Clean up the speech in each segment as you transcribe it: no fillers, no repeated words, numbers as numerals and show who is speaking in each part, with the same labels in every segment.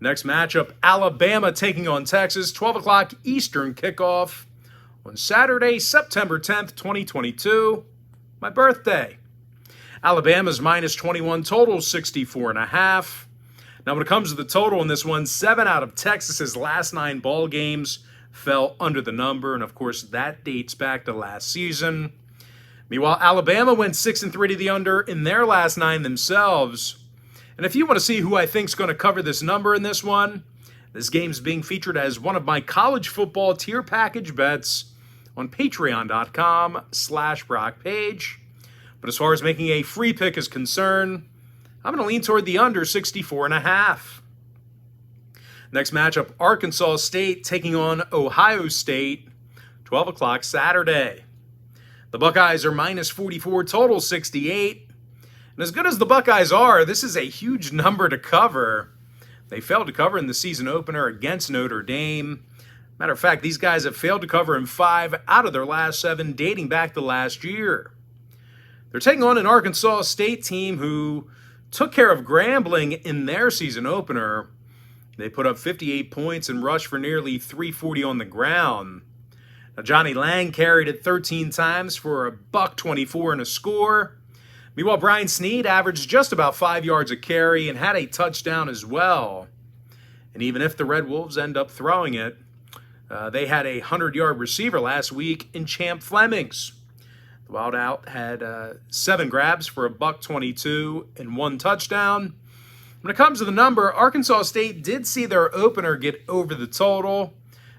Speaker 1: Next matchup, Alabama taking on Texas, 12 o'clock Eastern kickoff on Saturday, September 10th, 2022, my birthday. Alabama's minus 21, total 64.5. Now, when it comes to the total in this one, 7 out of Texas's last 9 ball games fell under the number, and of course, that dates back to last season. Meanwhile, Alabama went 6-3 to the under in their last 9 themselves. And if you want to see who I think is going to cover this number in this one, this game's being featured as one of my college football tier package bets on patreon.com/BrockPage. But as far as making a free pick is concerned, I'm going to lean toward the under 64.5. Next matchup, Arkansas State taking on Ohio State, 12 o'clock Saturday. The Buckeyes are minus 44, total 68. And as good as the Buckeyes are, this is a huge number to cover. They failed to cover in the season opener against Notre Dame. Matter of fact, these guys have failed to cover in 5 out of their last 7, dating back to last year. They're taking on an Arkansas State team who took care of Grambling in their season opener. They put up 58 points and rushed for nearly 340 on the ground. Now, Johnny Lang carried it 13 times for $124 and a score. Meanwhile, Brian Snead averaged just about 5 yards a carry and had a touchdown as well. And even if the Red Wolves end up throwing it, they had a 100-yard receiver last week in Champ Flemings. The Wild Out had 7 grabs for $122 and 1 touchdown. When it comes to the number, Arkansas State did see their opener get over the total.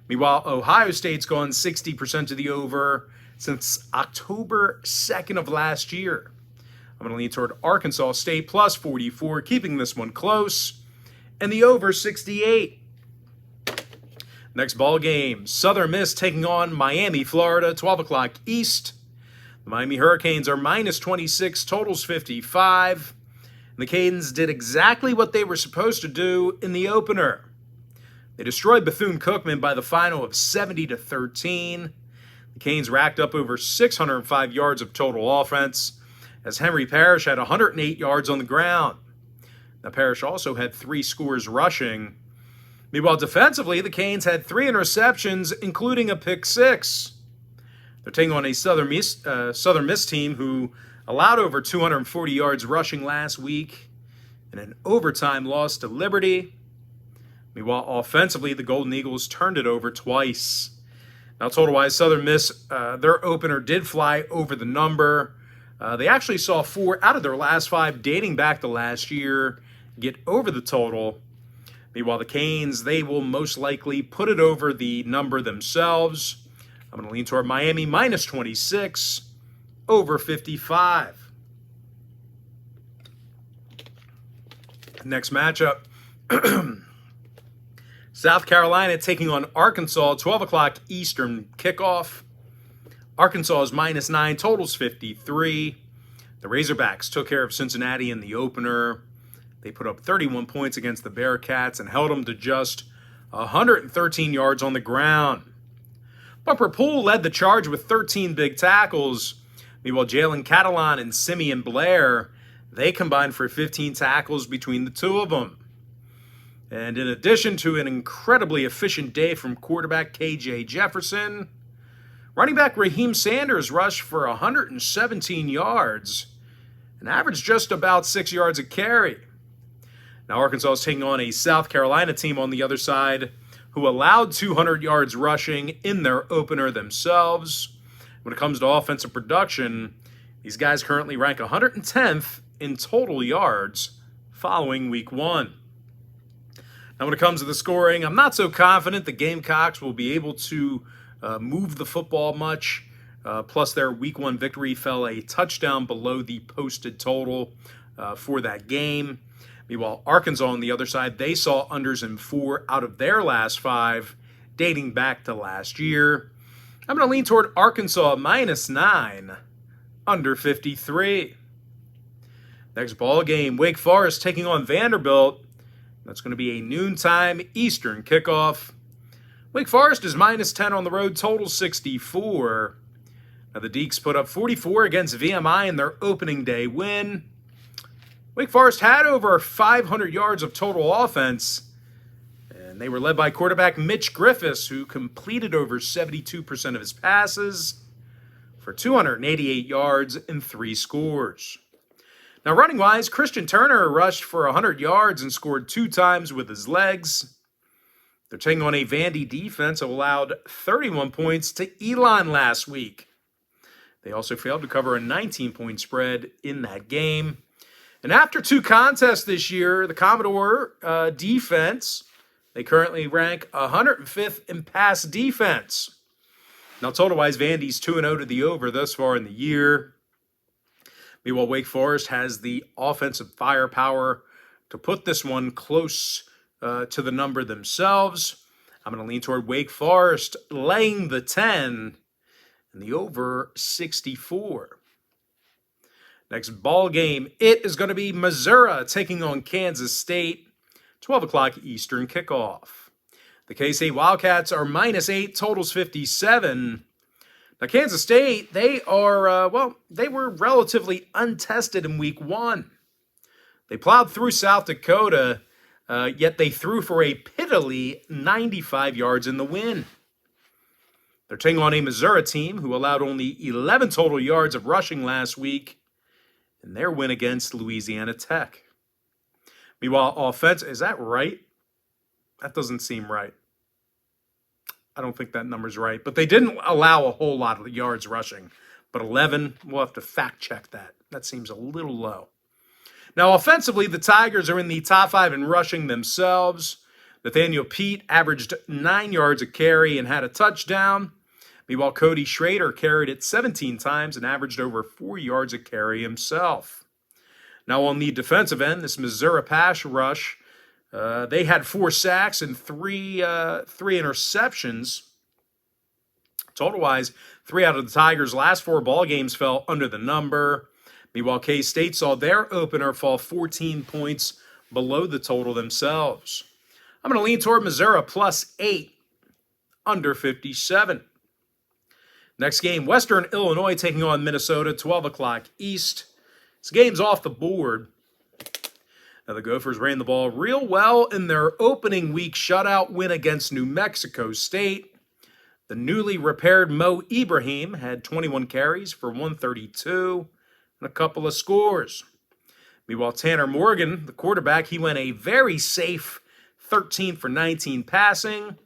Speaker 1: Meanwhile, Ohio State's gone 60% to the over since October 2nd of last year. I'm going to lean toward Arkansas State plus 44, keeping this one close, and the over 68. Next ball game, Southern Miss taking on Miami, Florida, 12 o'clock East. The Miami Hurricanes are minus 26, totals 55. And the Canes did exactly what they were supposed to do in the opener. They destroyed Bethune-Cookman by the final of 70-13. The Canes racked up over 605 yards of total offense, as Henry Parrish had 108 yards on the ground. Now, Parrish also had 3 scores rushing. Meanwhile, defensively, the Canes had 3 interceptions, including a pick 6. They're taking on a Southern Miss team who allowed over 240 yards rushing last week in an overtime loss to Liberty. Meanwhile, offensively, the Golden Eagles turned it over twice. Now, total-wise, Southern Miss, their opener did fly over the number. They actually saw 4 out of their last 5 dating back to last year get over the total. Meanwhile, the Canes, they will most likely put it over the number themselves. I'm going to lean toward Miami minus 26, over 55. Next matchup, South Carolina taking on Arkansas, 12 o'clock Eastern kickoff. Arkansas is minus 9, totals 53. The Razorbacks took care of Cincinnati in the opener. They put up 31 points against the Bearcats and held them to just 113 yards on the ground. Bumper Poole led the charge with 13 big tackles. Meanwhile, Jalen Catalan and Simeon Blair, they combined for 15 tackles between the two of them. And in addition to an incredibly efficient day from quarterback KJ Jefferson, running back Raheem Sanders rushed for 117 yards and averaged just about 6 yards a carry. Now, Arkansas is taking on a South Carolina team on the other side who allowed 200 yards rushing in their opener themselves. When it comes to offensive production, these guys currently rank 110th in total yards following week 1. Now, when it comes to the scoring, I'm not so confident the Gamecocks will be able to move the football much. Plus, their week 1 victory fell a touchdown below the posted total for that game. Meanwhile, Arkansas on the other side, they saw unders in 4 out of their last 5, dating back to last year. I'm going to lean toward Arkansas minus 9, under 53. Next ball game, Wake Forest taking on Vanderbilt. That's going to be a noontime Eastern kickoff. Wake Forest is minus 10 on the road, total 64. Now, the Deacs put up 44 against VMI in their opening day win. Wake Forest had over 500 yards of total offense, And they were led by quarterback Mitch Griffiths, who completed over 72% of his passes for 288 yards and 3 scores. Now, running-wise, Christian Turner rushed for 100 yards and scored 2 times with his legs. They're taking on a Vandy defense who allowed 31 points to Elon last week. They also failed to cover a 19-point spread in that game. And after 2 contests this year, the Commodore defense, they currently rank 105th in pass defense. Now, total-wise, Vandy's 2-0 to the over thus far in the year. Meanwhile, Wake Forest has the offensive firepower to put this one close to the number themselves. I'm going to lean toward Wake Forest laying the 10 and the over 64. Next ball game, it is going to be Missouri taking on Kansas State, 12 o'clock Eastern kickoff. The K-State Wildcats are -8, totals 57. Now, Kansas State, they are, they were relatively untested in week 1. They plowed through South Dakota, yet they threw for a piddly 95 yards in the win. They're taking on a Missouri team who allowed only 11 total yards of rushing last week in their win against Louisiana Tech. Meanwhile, offense, is that right? That doesn't seem right. I don't think that number's right. But they didn't allow a whole lot of yards rushing. But 11, we'll have to fact check that. That seems a little low. Now, offensively, the Tigers are in the top 5 in rushing themselves. Nathaniel Pete averaged 9 yards a carry and had a touchdown. Meanwhile, Cody Schrader carried it 17 times and averaged over 4 yards a carry himself. Now, on the defensive end, this Missouri pass rush, they had 4 sacks and three interceptions. Total-wise, 3 out of the Tigers' last 4 ball games fell under the number. Meanwhile, K-State saw their opener fall 14 points below the total themselves. I'm going to lean toward Missouri +8, under 57. Next game, Western Illinois taking on Minnesota, 12 o'clock East. This game's off the board. Now, the Gophers ran the ball real well in their opening week shutout win against New Mexico State. The newly repaired Mo Ibrahim had 21 carries for 132 and a couple of scores. Meanwhile, Tanner Morgan, the quarterback, he went a very safe 13 for 19 passing,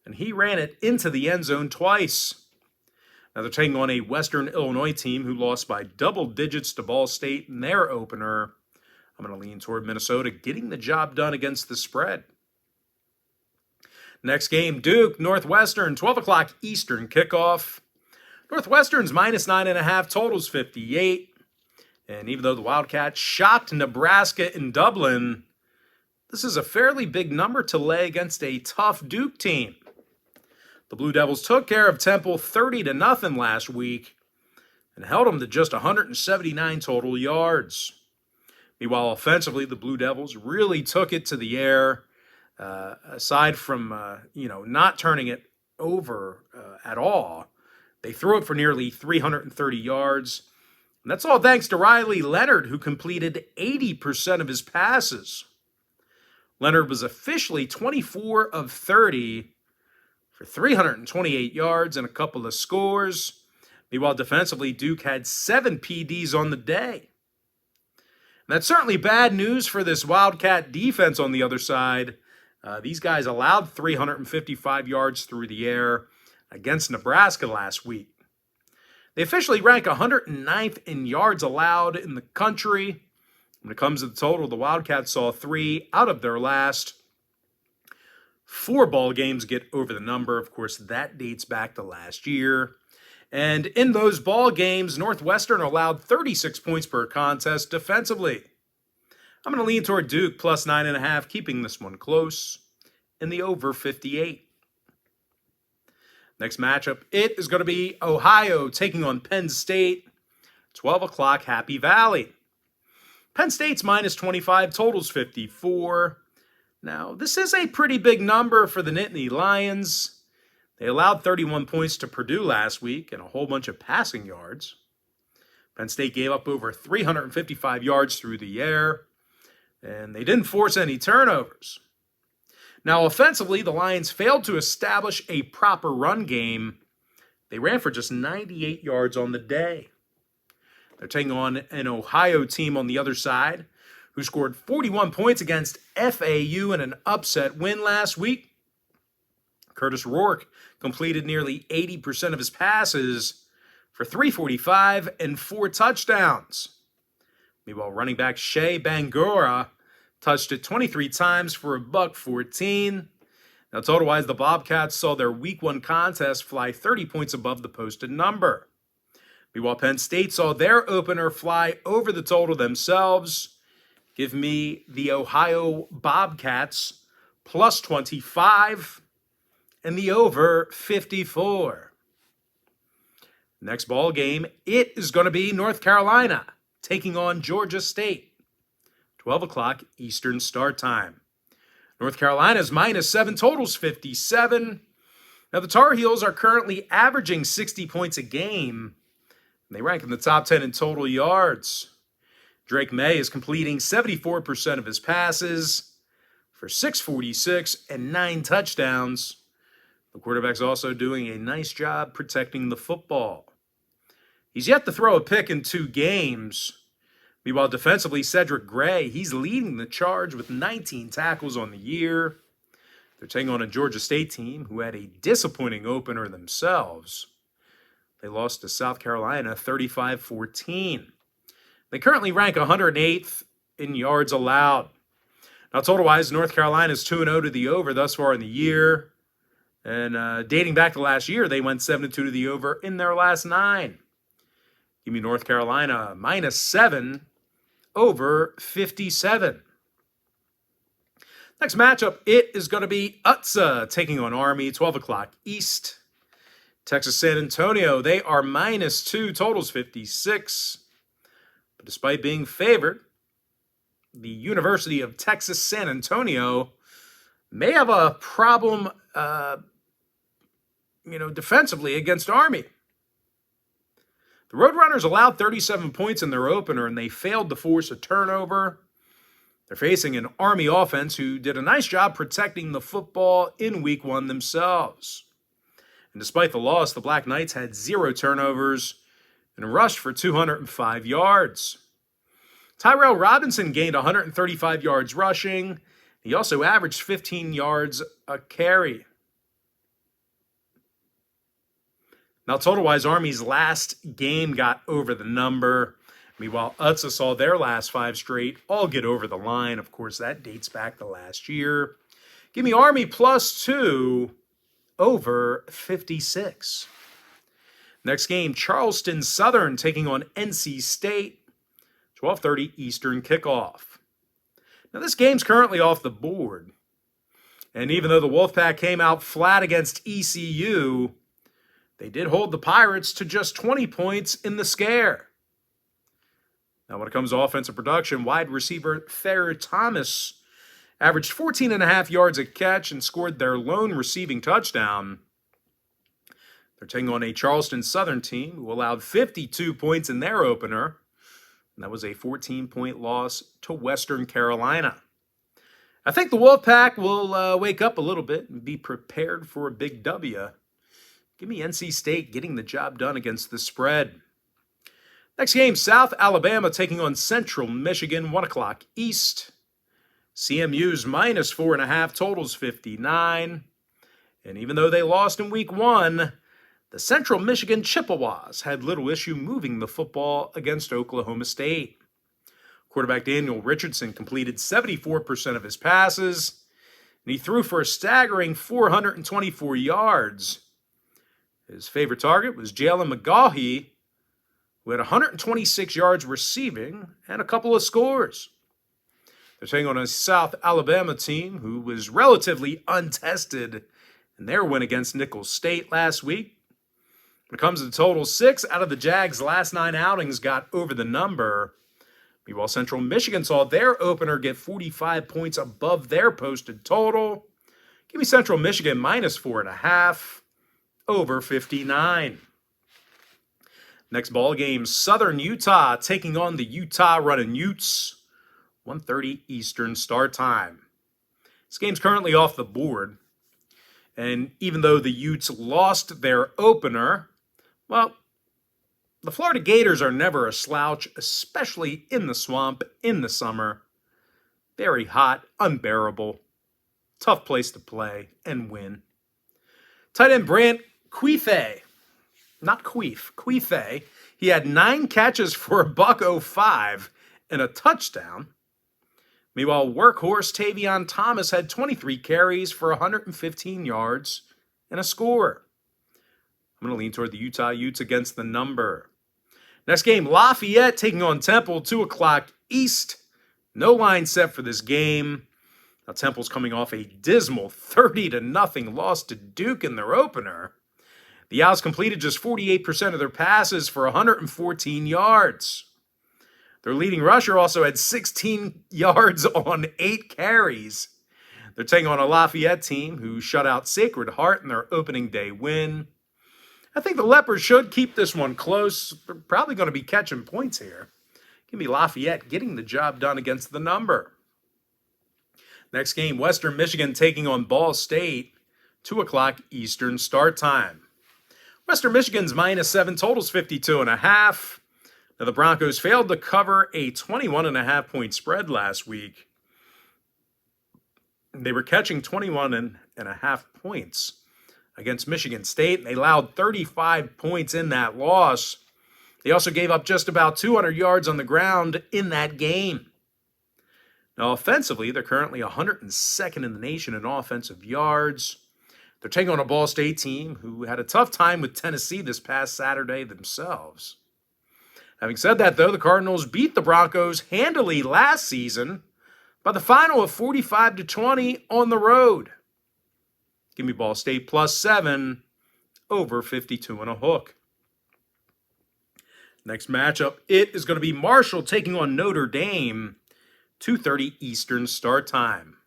Speaker 1: and he ran it into the end zone twice. Now, they're taking on a Western Illinois team who lost by double digits to Ball State in their opener. I'm going to lean toward Minnesota getting the job done against the spread. Next game, Duke, Northwestern, 12 o'clock Eastern kickoff. Northwestern's -9.5, totals 58. And even though the Wildcats shocked Nebraska in Dublin, this is a fairly big number to lay against a tough Duke team. The Blue Devils took care of Temple 30-0 last week and held them to just 179 total yards. Meanwhile, offensively, the Blue Devils really took it to the air. Aside from, not turning it over at all, they threw it for nearly 330 yards. And that's all thanks to Riley Leonard, who completed 80% of his passes. Leonard was officially 24 of 30 for 328 yards and a couple of scores. Meanwhile, defensively, Duke had 7 PDs on the day. And that's certainly bad news for this Wildcat defense on the other side. These guys allowed 355 yards through the air against Nebraska last week. They officially rank 109th in yards allowed in the country. When it comes to the total, the Wildcats saw 3 out of their last 4 ball games get over the number. Of course, that dates back to last year. And in those ball games, Northwestern allowed 36 points per contest defensively. I'm going to lean toward Duke +9.5, keeping this one close, in the over 58. Next matchup, it is going to be Ohio taking on Penn State, 12 o'clock Happy Valley. Penn State's -25, totals 54. Now, this is a pretty big number for the Nittany Lions. They allowed 31 points to Purdue last week and a whole bunch of passing yards. Penn State gave up over 355 yards through the air, and they didn't force any turnovers. Now, offensively, the Lions failed to establish a proper run game. They ran for just 98 yards on the day. They're taking on an Ohio team on the other side who scored 41 points against FAU in an upset win last week. Curtis Rourke completed nearly 80% of his passes for 345 and 4 touchdowns. Meanwhile, running back Shea Bangura touched it 23 times for $114. Now, total-wise, the Bobcats saw their Week 1 contest fly 30 points above the posted number. Meanwhile, Penn State saw their opener fly over the total themselves. Give me the Ohio Bobcats plus 25 and the over 54. Next ball game, it is going to be North Carolina taking on Georgia State. 12 o'clock Eastern start time. North Carolina's -7, totals 57. Now, the Tar Heels are currently averaging 60 points a game. They rank in the top 10 in total yards. Drake May is completing 74% of his passes for 646 and 9 touchdowns. The quarterback's also doing a nice job protecting the football. He's yet to throw a pick in 2 games. Meanwhile, defensively, Cedric Gray, he's leading the charge with 19 tackles on the year. They're taking on a Georgia State team who had a disappointing opener themselves. They lost to South Carolina 35-14. They currently rank 108th in yards allowed. Now, total-wise, North Carolina is 2-0 to the over thus far in the year. And dating back to last year, they went 7-2 to the over in their last 9. Give me North Carolina -7, over 57. Next matchup, it is going to be UTSA taking on Army, 12 o'clock East. Texas San Antonio, they are -2, totals 56. But despite being favored, the University of Texas San Antonio may have a problem, defensively against Army. The Roadrunners allowed 37 points in their opener, and they failed to force a turnover. They're facing an Army offense who did a nice job protecting the football in Week 1 themselves. And despite the loss, the Black Knights had 0 turnovers and rushed for 205 yards. Tyrell Robinson gained 135 yards rushing. He also averaged 15 yards a carry. Now, total-wise, Army's last game got over the number. Meanwhile, UTSA saw their last 5 straight all get over the line. Of course, that dates back to last year. Give me Army +2, over 56. Next game, Charleston Southern taking on NC State. 12:30 Eastern kickoff. Now, this game's currently off the board. And even though the Wolfpack came out flat against ECU, they did hold the Pirates to just 20 points in the scare. Now, when it comes to offensive production, wide receiver Thayer Thomas averaged 14.5 yards a catch and scored their lone receiving touchdown. They're taking on a Charleston Southern team who allowed 52 points in their opener. And that was a 14-point loss to Western Carolina. I think the Wolfpack will wake up a little bit and be prepared for a big W. Give me NC State getting the job done against the spread. Next game, South Alabama taking on Central Michigan, 1 o'clock East. CMU's -4.5, totals 59. And even though they lost in Week 1, the Central Michigan Chippewas had little issue moving the football against Oklahoma State. Quarterback Daniel Richardson completed 74% of his passes, and he threw for a staggering 424 yards. His favorite target was Jalen McGaughey, who had 126 yards receiving and a couple of scores. They're taking on a South Alabama team who was relatively untested in their win against Nicholls State last week. When it comes to the total, 6 out of the Jags' last 9 outings got over the number. Meanwhile, Central Michigan saw their opener get 45 points above their posted total. Give me Central Michigan -4.5, over 59. Next ball game, Southern Utah taking on the Utah Runnin' Utes. 1:30 Eastern start time. This game's currently off the board. And even though the Utes lost their opener, well, the Florida Gators are never a slouch, especially in the swamp in the summer. Very hot, unbearable, tough place to play and win. Tight end Brant Queeffe, not Queef, Queeffe. He had 9 catches for $105 and a touchdown. Meanwhile, workhorse Tavion Thomas had 23 carries for 115 yards and a score. I'm going to lean toward the Utah Utes against the number. Next game, Lafayette taking on Temple, 2 o'clock East. No line set for this game. Now, Temple's coming off a dismal 30-0 loss to Duke in their opener. The Owls completed just 48% of their passes for 114 yards. Their leading rusher also had 16 yards on 8 carries. They're taking on a Lafayette team who shut out Sacred Heart in their opening day win. I think the Leopards should keep this one close. They're probably going to be catching points here. Give me Lafayette getting the job done against the number. Next game, Western Michigan taking on Ball State, 2 o'clock Eastern start time. Western Michigan's -7, totals 52.5. Now, the Broncos failed to cover a 21.5 point spread last week. They were catching 21.5 points against Michigan State, and they allowed 35 points in that loss. They also gave up just about 200 yards on the ground in that game. Now, offensively, they're currently 102nd in the nation in offensive yards. They're taking on a Ball State team who had a tough time with Tennessee this past Saturday themselves. Having said that, though, the Cardinals beat the Broncos handily last season by the final of 45-20 on the road. Give me Ball State +7 over 52 and a hook. Next matchup, it is going to be Marshall taking on Notre Dame, 2:30 Eastern start time.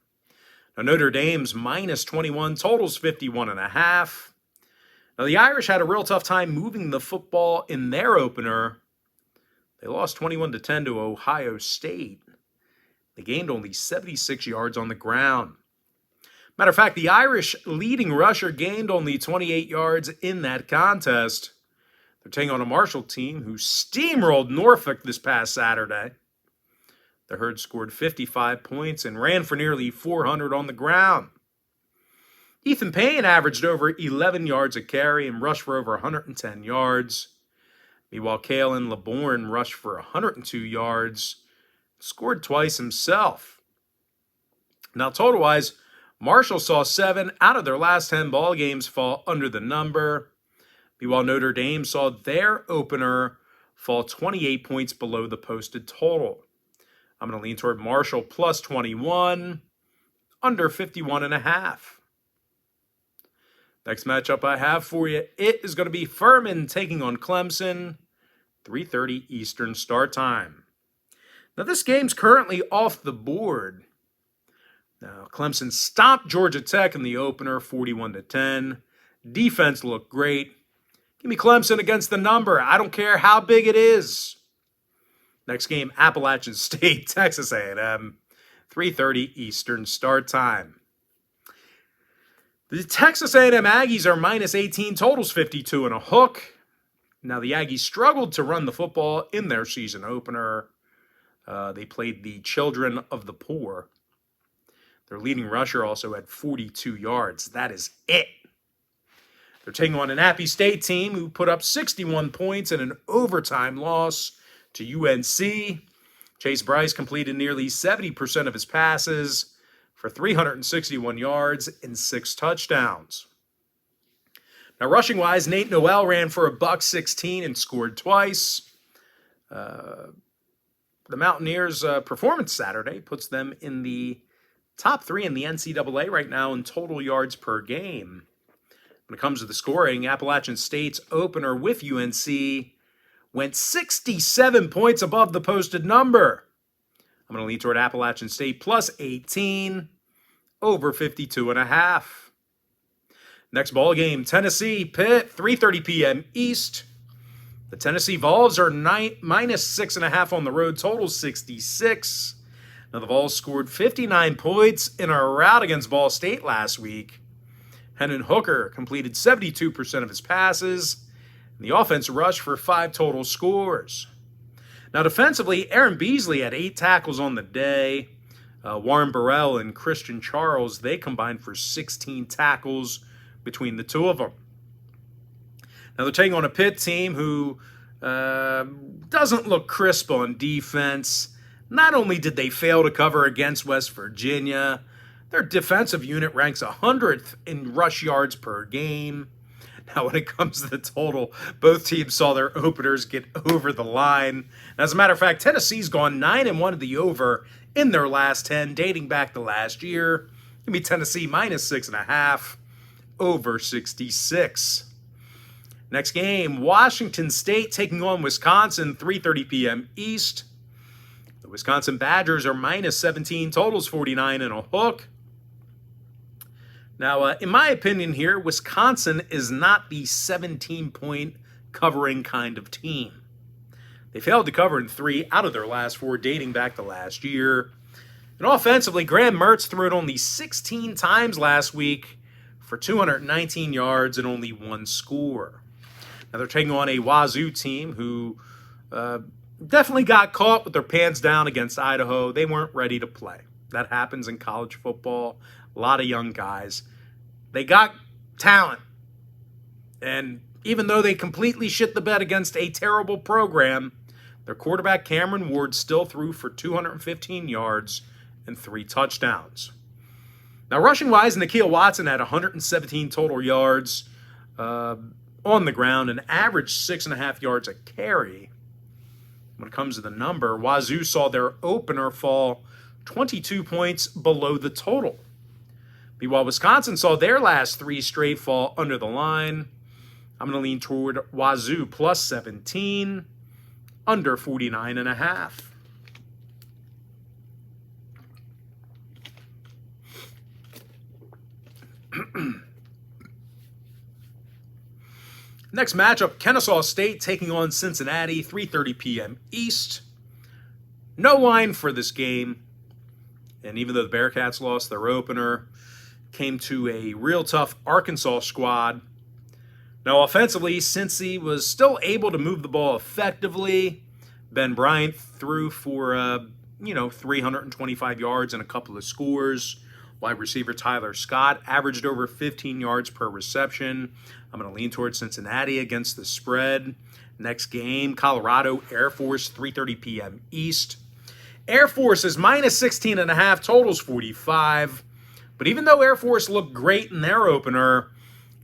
Speaker 1: Now, Notre Dame's -21, totals 51.5. Now, the Irish had a real tough time moving the football in their opener. They lost 21-10 to Ohio State. They gained only 76 yards on the ground. Matter of fact, the Irish leading rusher gained only 28 yards in that contest. They're taking on a Marshall team who steamrolled Norfolk this past Saturday. The Herd scored 55 points and ran for nearly 400 on the ground. Ethan Payne averaged over 11 yards a carry and rushed for over 110 yards. Meanwhile, Kalen LeBourne rushed for 102 yards, scored twice himself. Now, total-wise, Marshall saw 7 out of their last 10 ball games fall under the number. Meanwhile, Notre Dame saw their opener fall 28 points below the posted total. I'm going to lean toward Marshall +21, under 51.5. Next matchup I have for you, it is going to be Furman taking on Clemson, 3:30 Eastern start time. Now, this game's currently off the board. Now, Clemson stopped Georgia Tech in the opener, 41-10. Defense looked great. Give me Clemson against the number. I don't care how big it is. Next game, Appalachian State, Texas A&M, 3:30 Eastern start time. The Texas A&M Aggies are -18, totals 52 and a hook. Now, the Aggies struggled to run the football in their season opener. They played the children of the poor. Their leading rusher also had 42 yards. That is it. They're taking on an Appy State team who put up 61 points in an overtime loss to UNC. Chase Bryce completed nearly 70% of his passes for 361 yards and 6 touchdowns. Now, rushing-wise, Nate Noel ran for $116 and scored twice. The Mountaineers' performance Saturday puts them in the top 3 in the NCAA right now in total yards per game. When it comes to the scoring, Appalachian State's opener with UNC went 67 points above the posted number. I'm going to lean toward Appalachian State +18, over 52.5. Next ball game, Tennessee Pitt, 3:30 p.m. East. The Tennessee Vols are -6.5 on the road, total 66. Now, the Vols scored 59 points in a rout against Ball State last week. Hendon Hooker completed 72% of his passes, and the offense rushed for 5 total scores. Now, defensively, Aaron Beasley had 8 tackles on the day. Warren Burrell and Christian Charles, they combined for 16 tackles between the two of them. Now, they're taking on a Pitt team who doesn't look crisp on defense. Not only did they fail to cover against West Virginia, their defensive unit ranks 100th in rush yards per game. Now, when it comes to the total, both teams saw their openers get over the line. As a matter of fact, Tennessee's gone 9-1 to the over in their last 10, dating back to last year. Give me Tennessee minus 6.5, over 66. Next game, Washington State taking on Wisconsin, 3:30 p.m. East. The Wisconsin Badgers are minus 17, totals 49 and a hook. Now, in my opinion here, Wisconsin is not the 17-point covering kind of team. They failed to cover in 3 out of their last 4, dating back to last year. And offensively, Graham Mertz threw it only 16 times last week for 219 yards and only 1 score. Now, they're taking on a WAZZU team who definitely got caught with their pants down against Idaho. They weren't ready to play. That happens in college football. A lot of young guys. They got talent. And even though they completely shit the bed against a terrible program, their quarterback Cameron Ward still threw for 215 yards and 3 touchdowns. Now, rushing-wise, Nikhil Watson had 117 total yards on the ground and averaged 6.5 yards a carry. When it comes to the number, WAZZU saw their opener fall 22 points below the total. Meanwhile, Wisconsin saw their last 3 straight fall under the line. I'm going to lean toward WAZZU plus 17, under 49.5. Next matchup, Kennesaw State taking on Cincinnati, 3:30 p.m. East. No line for this game. And even though the Bearcats lost their opener, came to a real tough Arkansas squad. Now, offensively, Cincy was still able to move the ball effectively. Ben Bryant threw for, 325 yards and a couple of scores. Wide receiver Tyler Scott averaged over 15 yards per reception. I'm going to lean towards Cincinnati against the spread. Next game, Colorado Air Force, 3:30 p.m. East. Air Force is minus 16.5, totals 45. But even though Air Force looked great in their opener,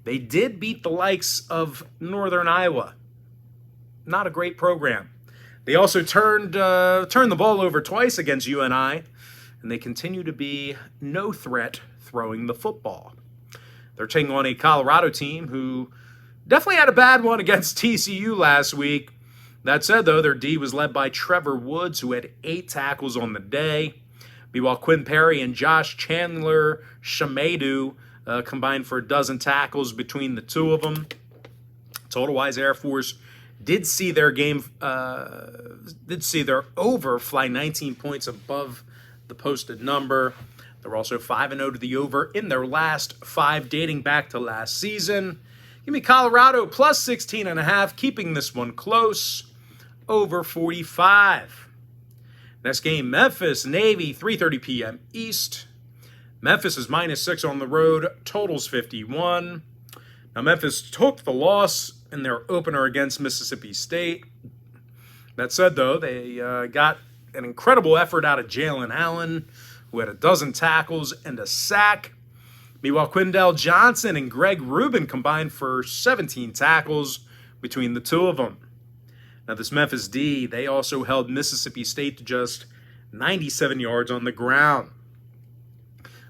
Speaker 1: they did beat the likes of Northern Iowa. Not a great program. They also turned the ball over twice against UNI, and they continue to be no threat throwing the football. They're taking on a Colorado team who definitely had a bad one against TCU last week. That said, though, their D was led by Trevor Woods, who had 8 tackles on the day. Meanwhile, Quinn Perry and Josh Chandler Shamedu combined for 12 tackles between the two of them. Total-wise, Air Force did see their over fly 19 points above the posted number. They're also 5-0 to the over in their last 5, dating back to last season. Give me Colorado plus 16.5, keeping this one close, over 45. Next game, Memphis Navy, 3:30 p.m. East. Memphis is minus 6 on the road, totals 51. Now, Memphis took the loss in their opener against Mississippi State. That said, though, they got an incredible effort out of Jalen Allen, who had 12 tackles and a sack. Meanwhile, Quindell Johnson and Greg Rubin combined for 17 tackles between the two of them. Now, this Memphis D, they also held Mississippi State to just 97 yards on the ground.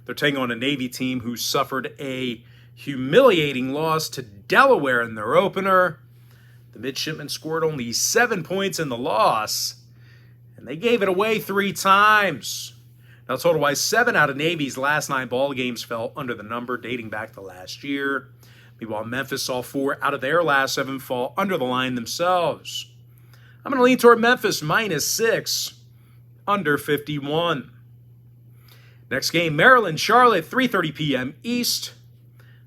Speaker 1: They're taking on a Navy team who suffered a humiliating loss to Delaware in their opener. The midshipmen scored only 7 points in the loss, and they gave it away 3 times. Now, total-wise, 7 out of Navy's last 9 ball games fell under the number, dating back to last year. Meanwhile, Memphis saw 4 out of their last 7 fall under the line themselves. I'm going to lean toward Memphis minus 6, under 51. Next game, Maryland, Charlotte, 3:30 p.m. East.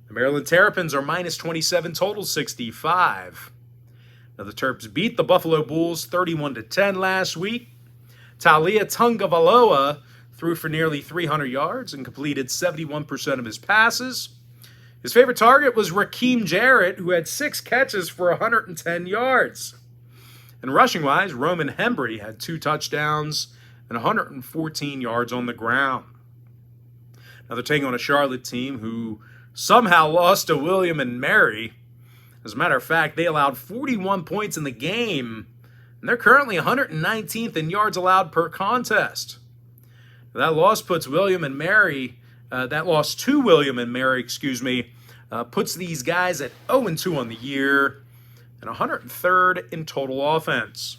Speaker 1: The Maryland Terrapins are minus 27, total 65. Now the Terps beat the Buffalo Bulls 31-10 last week. Talia Tungavaloa threw for nearly 300 yards and completed 71% of his passes. His favorite target was Rakeem Jarrett, who had 6 catches for 110 yards. And rushing-wise, Roman Hembry had 2 touchdowns and 114 yards on the ground. Now they're taking on a Charlotte team who somehow lost to William and Mary. As a matter of fact, they allowed 41 points in the game, and they're currently 119th in yards allowed per contest. Now, that loss puts William and Mary, puts these guys at 0-2 on the year and 103rd in total offense.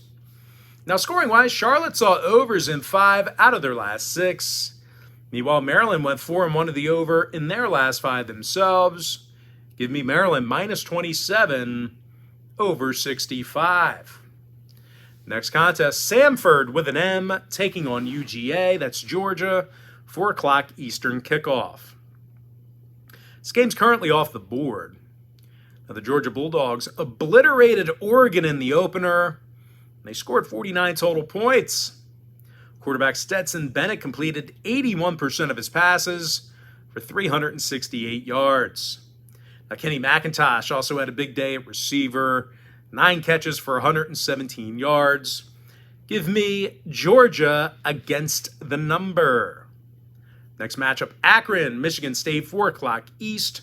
Speaker 1: Now, scoring-wise, Charlotte saw overs in 5 out of their last 6. Meanwhile, Maryland went 4-1 to the over in their last 5 themselves. Give me Maryland minus 27 over 65. Next contest, Samford with an M taking on UGA. That's Georgia, 4 o'clock Eastern kickoff. This game's currently off the board. Now, the Georgia Bulldogs obliterated Oregon in the opener. They scored 49 total points. Quarterback Stetson Bennett completed 81% of his passes for 368 yards. Now, Kenny McIntosh also had a big day at receiver, 9 catches for 117 yards. Give me Georgia against the number. Next matchup, Akron, Michigan State, 4 o'clock East.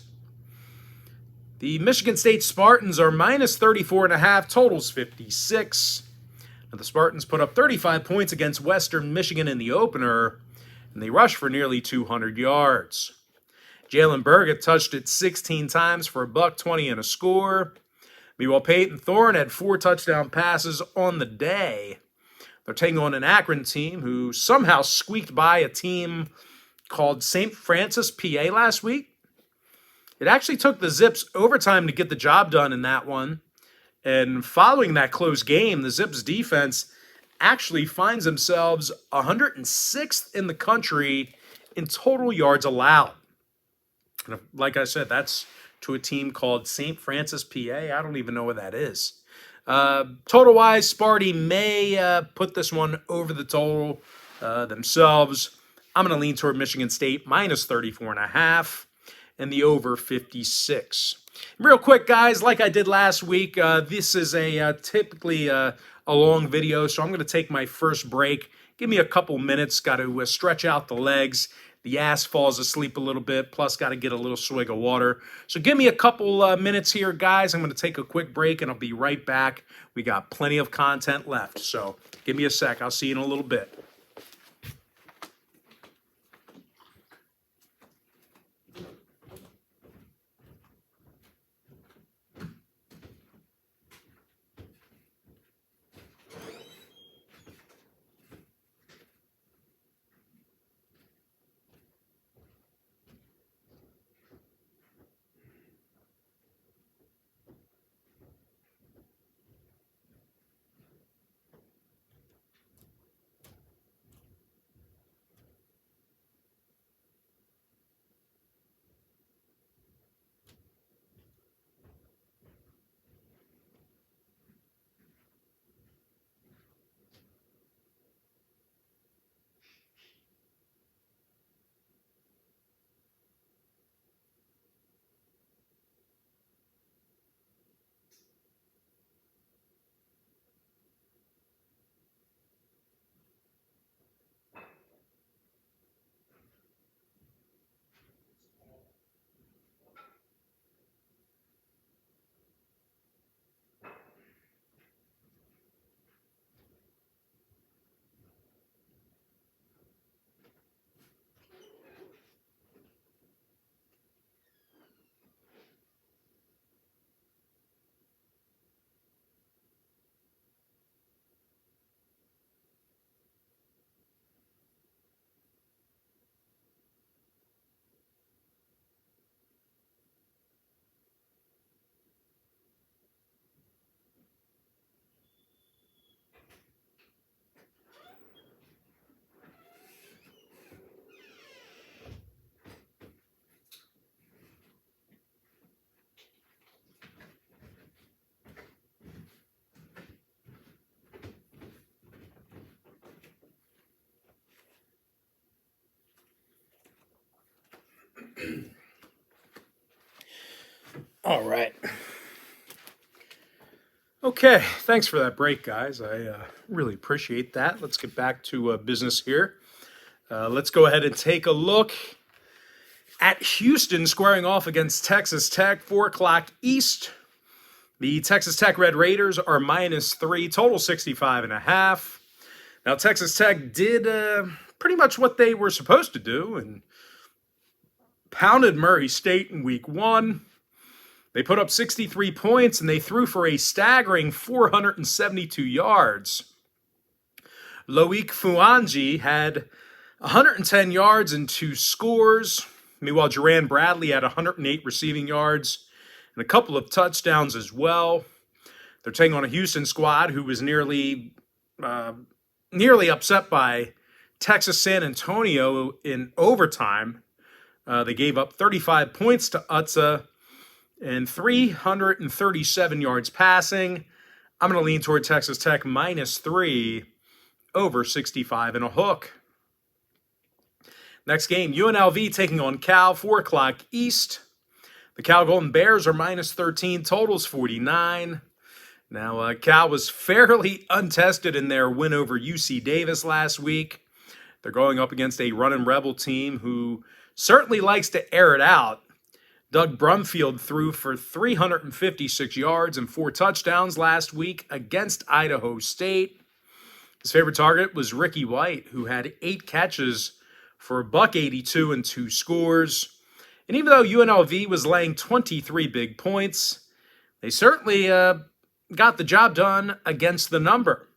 Speaker 1: The Michigan State Spartans are minus 34.5, totals 56. Now, the Spartans put up 35 points against Western Michigan in the opener, and they rushed for nearly 200 yards. Jalen Burgett touched it 16 times for $120 and a score. Meanwhile, Peyton Thorne had 4 touchdown passes on the day. They're taking on an Akron team who somehow squeaked by a team called St. Francis, PA last week. It actually took the Zips overtime to get the job done in that one. And following that close game, the Zips defense actually finds themselves 106th in the country in total yards allowed. And like I said, that's to a team called St. Francis, PA. I don't even know where that is. Total-wise, Sparty may put this one over the total themselves. I'm going to lean toward Michigan State minus 34.5 and the over 56. Real quick, guys, like I did last week, this is typically a long video, so I'm going to take my first break. Give me a couple minutes. Got to stretch out the legs. The ass falls asleep a little bit, plus got to get a little swig of water. So give me a couple minutes here, guys. I'm going to take a quick break, and I'll be right back. We got plenty of content left, so give me a sec. I'll see you in a little bit. All right. Okay, thanks for that break, guys. I really appreciate that. Let's get back to business here. Let's go ahead and take a look at Houston squaring off against Texas Tech, 4 o'clock East. The Texas Tech Red Raiders are -3, total 65.5. Now, Texas Tech did pretty much what they were supposed to do and pounded Murray State in week 1. They put up 63 points and they threw for a staggering 472 yards. Loic Fuanji had 110 yards and 2 scores. Meanwhile, Duran Bradley had 108 receiving yards and a couple of touchdowns as well. They're taking on a Houston squad who was nearly upset by Texas San Antonio in overtime. They gave up 35 points to UTSA and 337 yards passing. I'm going to lean toward Texas Tech -3 over 65 and a hook. Next game, UNLV taking on Cal, 4 o'clock East. The Cal Golden Bears are -13, totals 49. Now, Cal was fairly untested in their win over UC Davis last week. They're going up against a running Rebel team who certainly likes to air it out. Doug Brumfield threw for 356 yards and 4 touchdowns last week against Idaho State. His favorite target was Ricky White, who had 8 catches for $182 and 2 scores. And even though UNLV was laying 23 big points, they certainly got the job done against the number.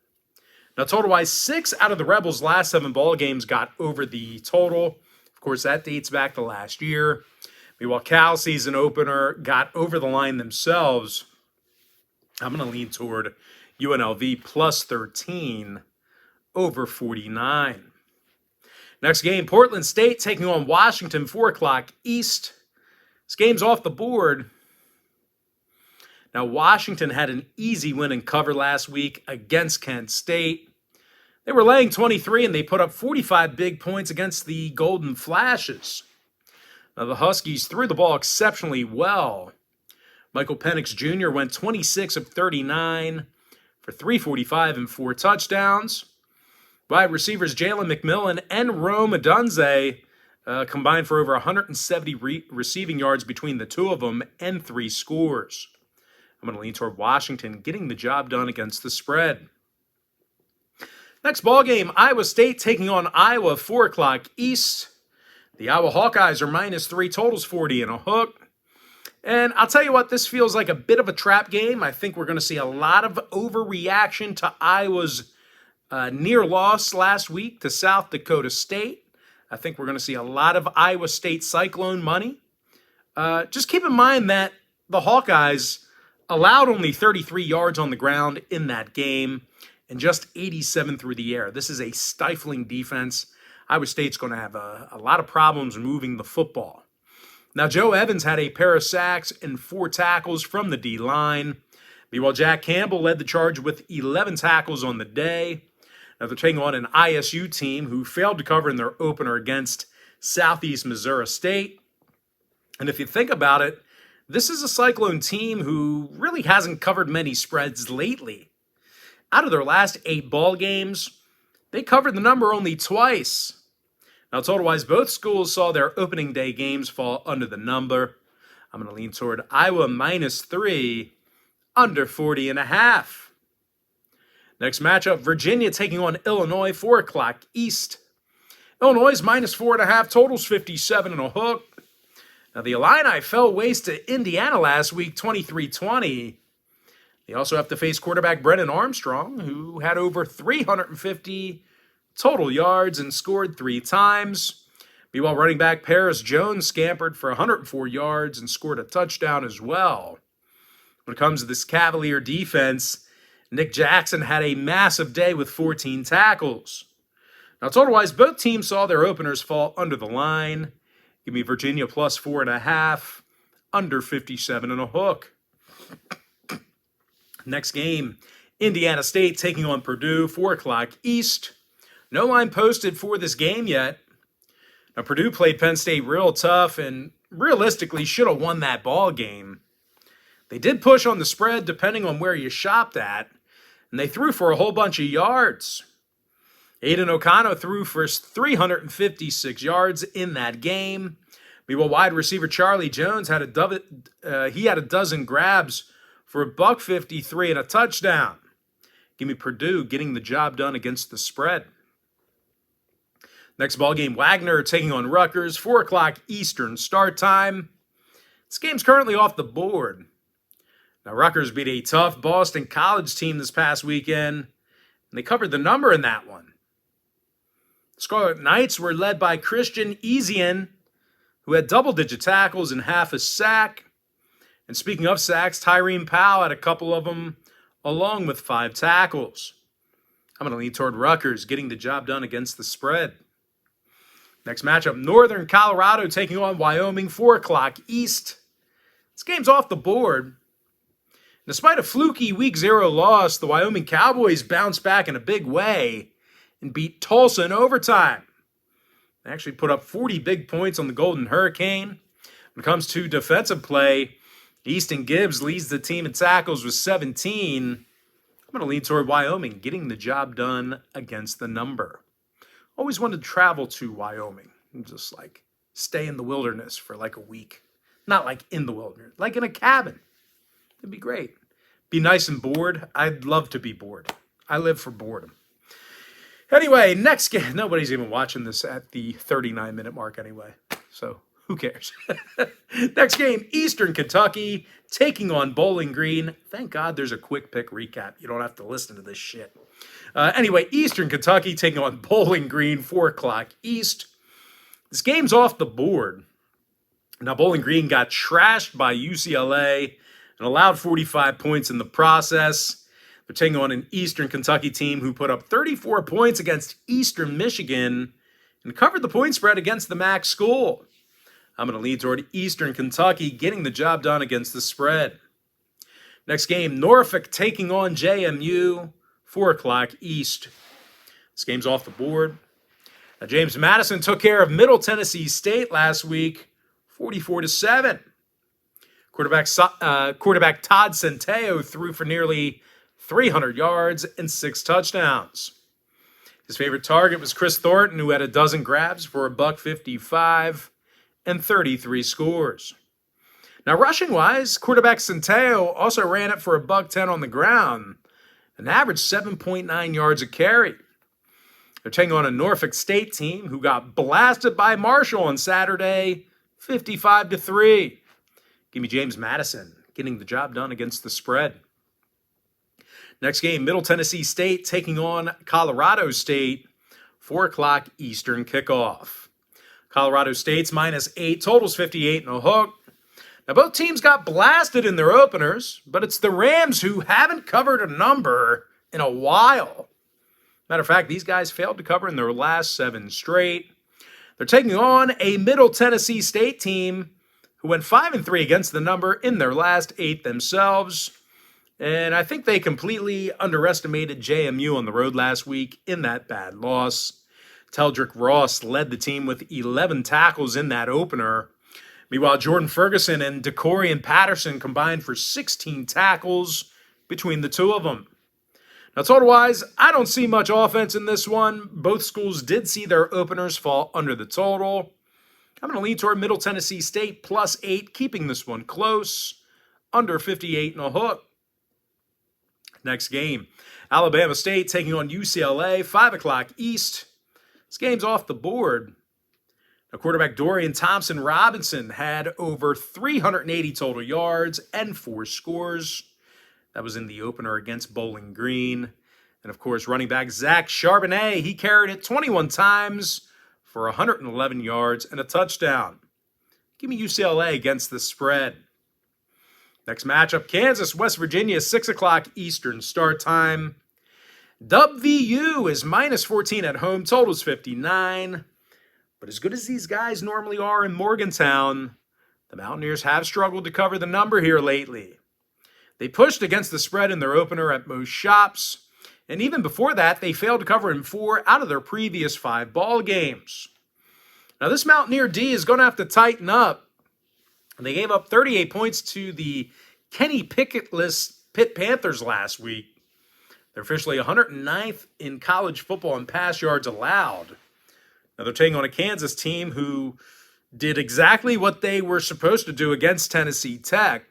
Speaker 1: Now, total-wise, 6 out of the Rebels' last 7 ball games got over the total. Of course, that dates back to last year. Meanwhile, Cal season opener got over the line themselves. I'm going to lean toward UNLV +13 over 49. Next game, Portland State taking on Washington, 4 o'clock East. This game's off the board. Now, Washington had an easy win and cover last week against Kent State. They were laying 23, and they put up 45 big points against the Golden Flashes. Now, the Huskies threw the ball exceptionally well. Michael Penix Jr. went 26 of 39 for 345 and 4 touchdowns. Wide receivers Jalen McMillan and Rome Odunze combined for over 170 receiving yards between the two of them and 3 scores. I'm going to lean toward Washington getting the job done against the spread. Next ball game, Iowa State taking on Iowa, 4 o'clock East. The Iowa Hawkeyes are -3, totals 40 and a hook. And I'll tell you what, this feels like a bit of a trap game. I think we're going to see a lot of overreaction to Iowa's near loss last week to South Dakota State. I think we're going to see a lot of Iowa State Cyclone money. Just keep in mind that the Hawkeyes allowed only 33 yards on the ground in that game and just 87 through the air. This is a stifling defense. Iowa State's going to have a lot of problems moving the football. Now, Joe Evans had a pair of sacks and 4 tackles from the D-line. Meanwhile, Jack Campbell led the charge with 11 tackles on the day. Now, they're taking on an ISU team who failed to cover in their opener against Southeast Missouri State. And if you think about it, this is a Cyclone team who really hasn't covered many spreads lately. Out of their last 8 ball games, they covered the number only twice. Now, total-wise, both schools saw their opening day games fall under the number. I'm going to lean toward Iowa -3, under 40 and a half. Next matchup, Virginia taking on Illinois, 4 o'clock East. Illinois is -4.5, totals 57 and a hook. Now, the Illini fell waste to Indiana last week, 23-20. They also have to face quarterback Brennan Armstrong, who had over 350 total yards and scored 3 times. Meanwhile, running back Paris Jones scampered for 104 yards and scored a touchdown as well. When it comes to this Cavalier defense, Nick Jackson had a massive day with 14 tackles. Now, total-wise, both teams saw their openers fall under the line. Give me Virginia +4.5, under 57 and a hook. Next game, Indiana State taking on Purdue, 4 o'clock East. No line posted for this game yet. Now, Purdue played Penn State real tough and realistically should have won that ball game. They did push on the spread depending on where you shopped at, and they threw for a whole bunch of yards. Aiden O'Connor threw for 356 yards in that game. Meanwhile, wide receiver Charlie Jones had a dozen grabs for $153 and a touchdown. Give me Purdue getting the job done against the spread. Next ball game, Wagner taking on Rutgers, 4 o'clock Eastern start time. This game's currently off the board. Now, Rutgers beat a tough Boston College team this past weekend, and they covered the number in that one. The Scarlet Knights were led by Christian Ezian, who had double-digit tackles and half a sack. And speaking of sacks, Tyreen Powell had a couple of them, along with 5 tackles. I'm going to lean toward Rutgers getting the job done against the spread. Next matchup, Northern Colorado taking on Wyoming, 4 o'clock East. This game's off the board. Despite a fluky Week 0 loss, the Wyoming Cowboys bounced back in a big way and beat Tulsa in overtime. They actually put up 40 big points on the Golden Hurricane. When it comes to defensive play, Easton Gibbs leads the team in tackles with 17. I'm going to lean toward Wyoming getting the job done against the number. Always wanted to travel to Wyoming and just stay in the wilderness for a week. Not in the wilderness, in a cabin. It'd be great. Be nice and bored. I'd love to be bored. I live for boredom. Anyway, next game. Nobody's even watching this at the 39-minute mark anyway, so who cares? Next game, Eastern Kentucky taking on Bowling Green. Thank God there's a quick pick recap. You don't have to listen to this shit. Anyway, Eastern Kentucky taking on Bowling Green, 4 o'clock East. This game's off the board. Now, Bowling Green got trashed by UCLA and allowed 45 points in the process. They're taking on an Eastern Kentucky team who put up 34 points against Eastern Michigan and covered the point spread against the MAC school. I'm going to lean toward Eastern Kentucky getting the job done against the spread. Next game, Norfolk taking on JMU, 4 o'clock East. This game's off the board. Now, James Madison took care of Middle Tennessee State last week, 44-7. Quarterback Todd Centeo threw for nearly 300 yards and 6 touchdowns. His favorite target was Chris Thornton, who had a dozen grabs for $155 and 33 scores. Now, rushing-wise, quarterback Centeo also ran it for $110 on the ground, an average 7.9 yards a carry. They're taking on a Norfolk State team who got blasted by Marshall on Saturday, 55-3. Give me James Madison getting the job done against the spread. Next game, Middle Tennessee State taking on Colorado State, 4 o'clock Eastern kickoff. Colorado State's -8, totals 58 and a hook. Now, both teams got blasted in their openers, but it's the Rams who haven't covered a number in a while. Matter of fact, these guys failed to cover in their last 7 straight. They're taking on a Middle Tennessee State team who went 5-3 against the number in their last 8 themselves. And I think they completely underestimated JMU on the road last week in that bad loss. Teldrick Ross led the team with 11 tackles in that opener. Meanwhile, Jordan Ferguson and DeCorian Patterson combined for 16 tackles between the two of them. Now, total-wise, I don't see much offense in this one. Both schools did see their openers fall under the total. I'm going to lean toward Middle Tennessee State +8, keeping this one close, under 58 and a hook. Next game, Alabama State taking on UCLA, 5 o'clock East. This game's off the board. Now, quarterback Dorian Thompson-Robinson had over 380 total yards and 4 scores. That was in the opener against Bowling Green. And, of course, running back Zach Charbonnet, he carried it 21 times for 111 yards and a touchdown. Give me UCLA against the spread. Next matchup, Kansas, West Virginia, 6 o'clock Eastern start time. WVU is -14 at home, totals 59. But as good as these guys normally are in Morgantown, the Mountaineers have struggled to cover the number here lately. They pushed against the spread in their opener at most shops, and even before that, they failed to cover in 4 out of their previous 5 ball games. Now, this Mountaineer D is going to have to tighten up. They gave up 38 points to the Kenny Picketless Pitt Panthers last week. They're officially 109th in college football in pass yards allowed. Now, they're taking on a Kansas team who did exactly what they were supposed to do against Tennessee Tech.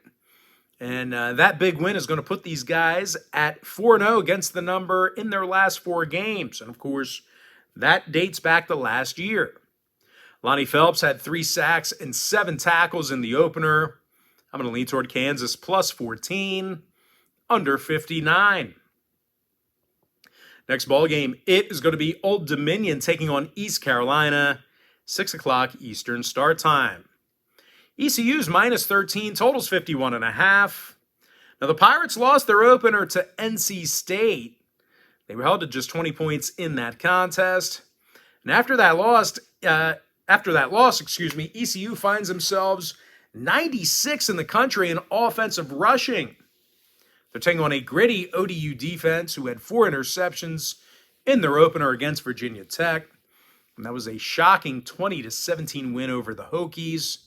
Speaker 1: And that big win is going to put these guys at 4-0 against the number in their last 4 games. And, of course, that dates back to last year. Lonnie Phelps had 3 sacks and 7 tackles in the opener. I'm going to lean toward Kansas plus 14, under 59. Next ball game, it is going to be Old Dominion taking on East Carolina, 6 o'clock Eastern start time. ECU's minus 13, totals 51.5. Now, the Pirates lost their opener to NC State. They were held to just 20 points in that contest. And after that loss, ECU finds themselves 96 in the country in offensive rushing. They're taking on a gritty ODU defense who had 4 interceptions in their opener against Virginia Tech. And that was a shocking 20-17 win over the Hokies.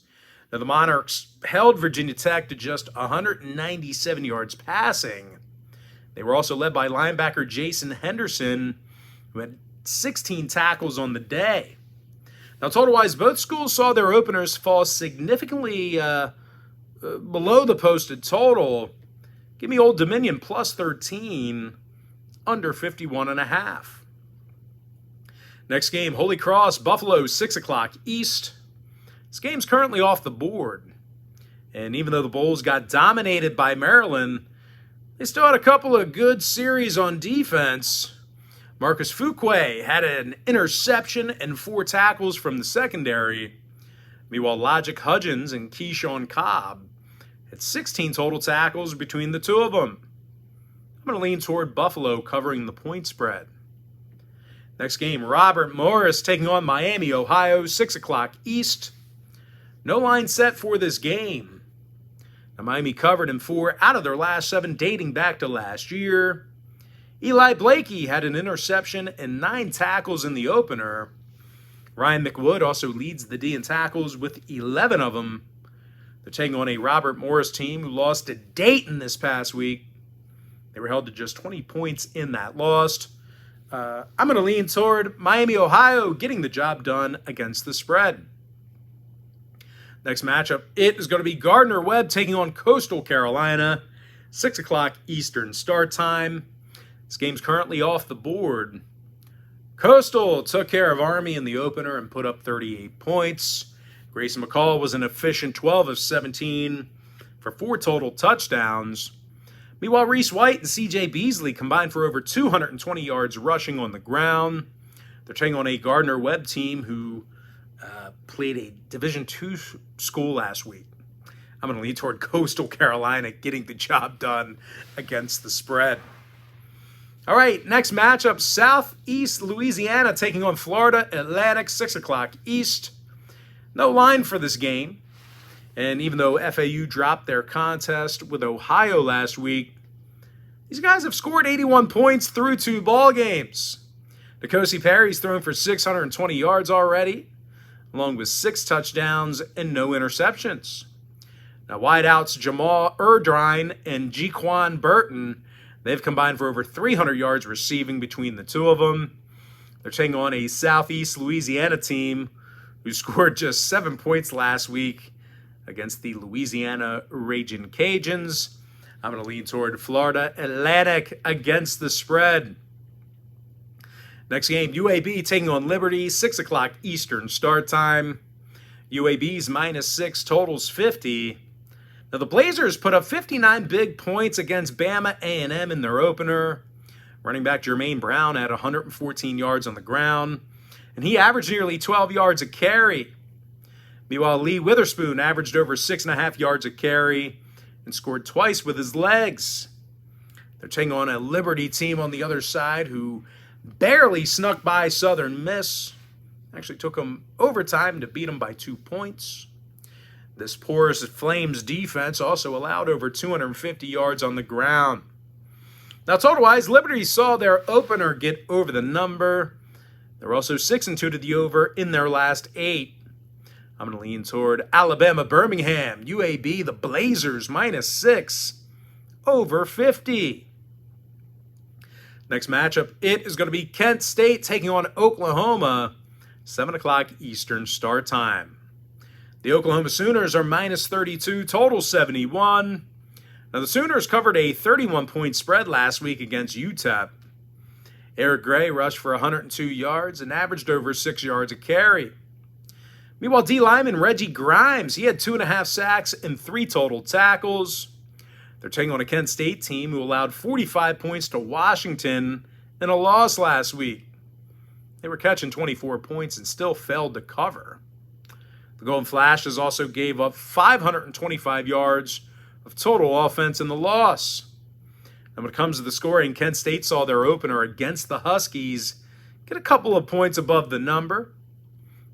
Speaker 1: Now, the Monarchs held Virginia Tech to just 197 yards passing. They were also led by linebacker Jason Henderson, who had 16 tackles on the day. Now, total-wise, both schools saw their openers fall significantly below the posted total. Give me Old Dominion plus 13, under 51.5. Next game, Holy Cross, Buffalo, 6 o'clock East. This game's currently off the board. And even though the Bulls got dominated by Maryland, they still had a couple of good series on defense. Marcus Fuqua had an interception and 4 tackles from the secondary. Meanwhile, Logic Hudgens and Keyshawn Cobb had 16 total tackles between the 2 of them. I'm going to lean toward Buffalo covering the point spread. Next game, Robert Morris taking on Miami, Ohio, 6 o'clock East. No line set for this game. Now, Miami covered in 4 out of their last 7 dating back to last year. Eli Blakey had an interception and 9 tackles in the opener. Ryan McWood also leads the D in tackles with 11 of them. They're taking on a Robert Morris team who lost to Dayton this past week. They were held to just 20 points in that loss. I'm going to lean toward Miami, Ohio, getting the job done against the spread. Next matchup, it is going to be Gardner-Webb taking on Coastal Carolina, 6 o'clock Eastern start time. This game's currently off the board. Coastal took care of Army in the opener and put up 38 points. Grayson McCall was an efficient 12 of 17 for 4 total touchdowns. Meanwhile, Reese White and C.J. Beasley combined for over 220 yards rushing on the ground. They're taking on a Gardner-Webb team who played a Division II school last week. I'm going to lean toward Coastal Carolina getting the job done against the spread. All right, next matchup, Southeast Louisiana taking on Florida Atlantic, 6 o'clock East. No line for this game. And even though FAU dropped their contest with Ohio last week, these guys have scored 81 points through 2 ball games. N'Kosi Perry's thrown for 620 yards already, along with 6 touchdowns and no interceptions. Now, wideouts Jamal Erdrine and Jaquan Burton, they've combined for over 300 yards receiving between the 2 of them. They're taking on a Southeast Louisiana team who scored just 7 points last week against the Louisiana Ragin' Cajuns. I'm going to lean toward Florida Atlantic against the spread. Next game, UAB taking on Liberty, 6 o'clock Eastern start time. UAB's -6, totals 50. Now, the Blazers put up 59 big points against Bama A&M in their opener. Running back Jermaine Brown had 114 yards on the ground, and he averaged nearly 12 yards a carry. Meanwhile, Lee Witherspoon averaged over 6.5 yards a carry and scored twice with his legs. They're taking on a Liberty team on the other side who barely snuck by Southern Miss. Actually took them overtime to beat them by 2 points. This porous Flames defense also allowed over 250 yards on the ground. Now, total-wise, Liberty saw their opener get over the number. They're also 6-2 to the over in their last 8. I'm going to lean toward Alabama, Birmingham, UAB, the Blazers, -6, over 50. Next matchup, it is going to be Kent State taking on Oklahoma, 7 o'clock Eastern start time. The Oklahoma Sooners are -32, total 71. Now, the Sooners covered a 31-point spread last week against UTEP. Eric Gray rushed for 102 yards and averaged over 6 yards a carry. Meanwhile, D lineman Reggie Grimes, he had 2.5 sacks and 3 total tackles. They're taking on a Kent State team who allowed 45 points to Washington in a loss last week. They were catching 24 points and still failed to cover. The Golden Flashes also gave up 525 yards of total offense in the loss. And when it comes to the scoring, Kent State saw their opener against the Huskies get a couple of points above the number.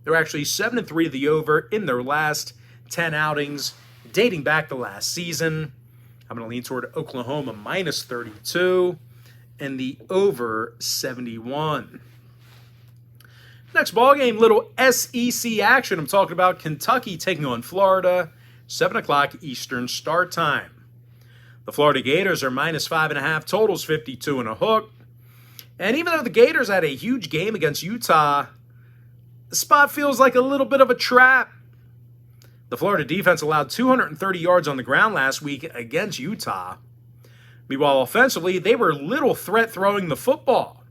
Speaker 1: They're actually 7-3 to the over in their last 10 outings, dating back to last season. I'm going to lean toward Oklahoma -32 and the over 71. Next ball game, little SEC action. I'm talking about Kentucky taking on Florida, 7 o'clock Eastern start time. The Florida Gators are -5.5, totals 52 and a hook. And even though the Gators had a huge game against Utah, the spot feels like a little bit of a trap. The Florida defense allowed 230 yards on the ground last week against Utah. Meanwhile, offensively, they were little threat throwing the football.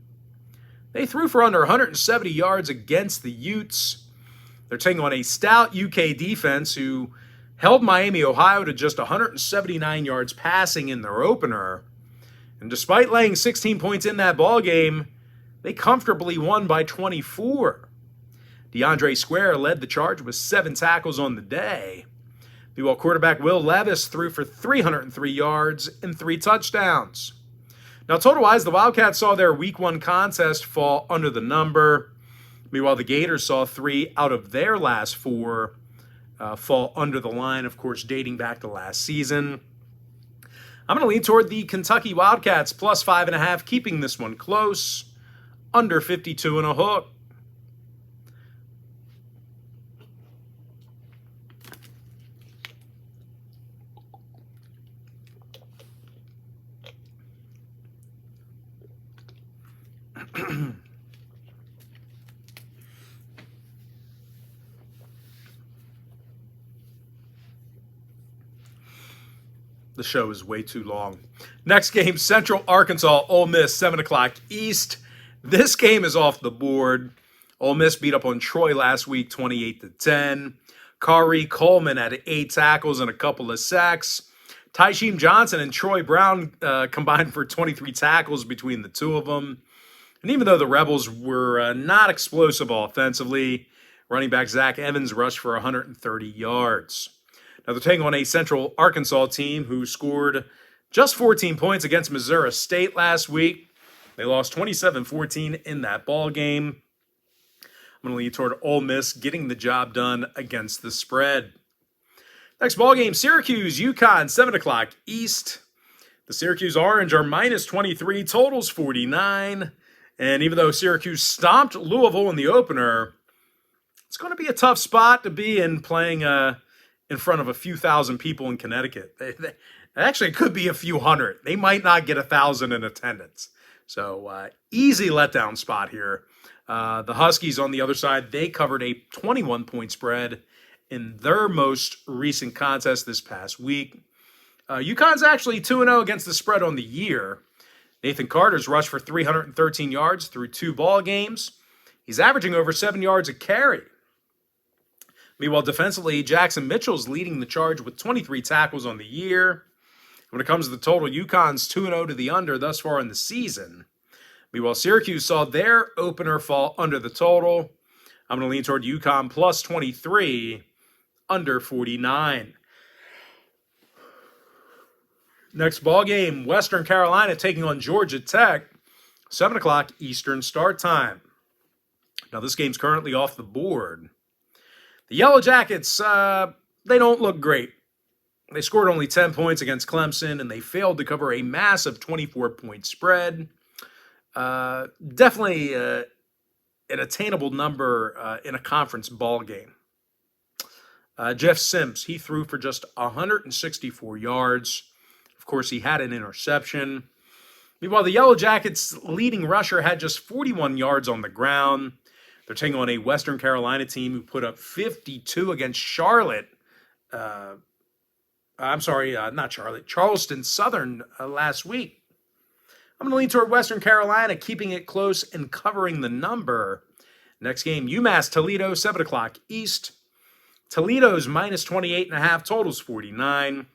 Speaker 1: They threw for under 170 yards against the Utes. They're taking on a stout UK defense who held Miami, Ohio to just 179 yards passing in their opener. And despite laying 16 points in that ball game, they comfortably won by 24. DeAndre Square led the charge with 7 tackles on the day. Meanwhile, quarterback Will Levis threw for 303 yards and 3 touchdowns. Now, total-wise, the Wildcats saw their Week 1 contest fall under the number. Meanwhile, the Gators saw 3 out of their last 4 fall under the line, of course, dating back to last season. I'm going to lean toward the Kentucky Wildcats, +5.5, keeping this one close, under 52 and a hook. The show is way too long. Next game, Central Arkansas, Ole Miss, 7 o'clock East. This game is off the board. Ole Miss beat up on Troy last week, 28-10. Kari Coleman had 8 tackles and a couple of sacks. Tysheem Johnson and Troy Brown combined for 23 tackles between the two of them. And even though the Rebels were not explosive offensively, running back Zach Evans rushed for 130 yards. Now they're taking on a Central Arkansas team who scored just 14 points against Missouri State last week. They lost 27-14 in that ball game. I'm going to lean toward Ole Miss getting the job done against the spread. Next ball game, Syracuse, UConn, 7 o'clock East. The Syracuse Orange are -23, totals 49. And even though Syracuse stomped Louisville in the opener, it's going to be a tough spot to be in playing in front of a few thousand people in Connecticut. Actually, it could be a few hundred. They might not get 1,000 in attendance. So easy letdown spot here. The Huskies on the other side, they covered a 21-point spread in their most recent contest this past week. UConn's actually 2-0 against the spread on the year. Nathan Carter's rushed for 313 yards through 2 ball games. He's averaging over 7 yards a carry. Meanwhile, defensively, Jackson Mitchell's leading the charge with 23 tackles on the year. When it comes to the total, UConn's 2-0 to the under thus far in the season. Meanwhile, Syracuse saw their opener fall under the total. I'm going to lean toward UConn +23, under 49. Next ball game, Western Carolina taking on Georgia Tech, 7 o'clock Eastern start time. Now, this game's currently off the board. The Yellow Jackets, they don't look great. They scored only 10 points against Clemson, and they failed to cover a massive 24-point spread. Definitely an attainable number in a conference ball game. Jeff Sims, he threw for just 164 yards. Of course, he had an interception. Meanwhile, the Yellow Jackets' leading rusher had just 41 yards on the ground. They're taking on a Western Carolina team who put up 52 against Charlotte. Not Charlotte, Charleston Southern last week. I'm going to lean toward Western Carolina, keeping it close and covering the number. Next game, UMass Toledo, 7 o'clock East. Toledo's minus 28.5, totals 49.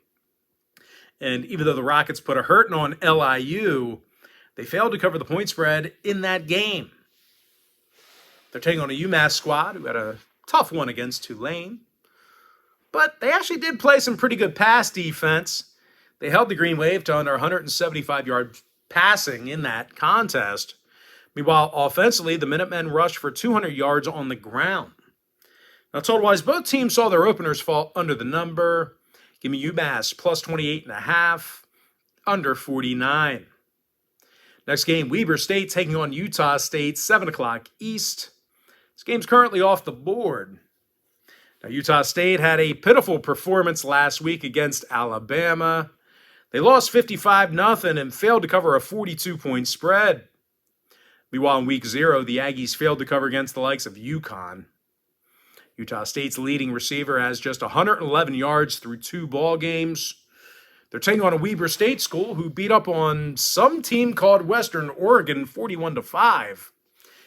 Speaker 1: And even though the Rockets put a hurting on LIU, they failed to cover the point spread in that game. They're taking on a UMass squad who had a tough one against Tulane. But they actually did play some pretty good pass defense. They held the Green Wave to under 175 yards passing in that contest. Meanwhile, offensively, the Minutemen rushed for 200 yards on the ground. Now, total-wise, both teams saw their openers fall under the number. Give me UMass plus 28.5, under 49. Next game, Weber State taking on Utah State, 7 o'clock East. This game's currently off the board. Now, Utah State had a pitiful performance last week against Alabama. They lost 55-0 and failed to cover a 42-point spread. Meanwhile, in Week 0, the Aggies failed to cover against the likes of UConn. Utah State's leading receiver has just 111 yards through 2 ball games. They're taking on a Weber State school who beat up on some team called Western Oregon 41-5.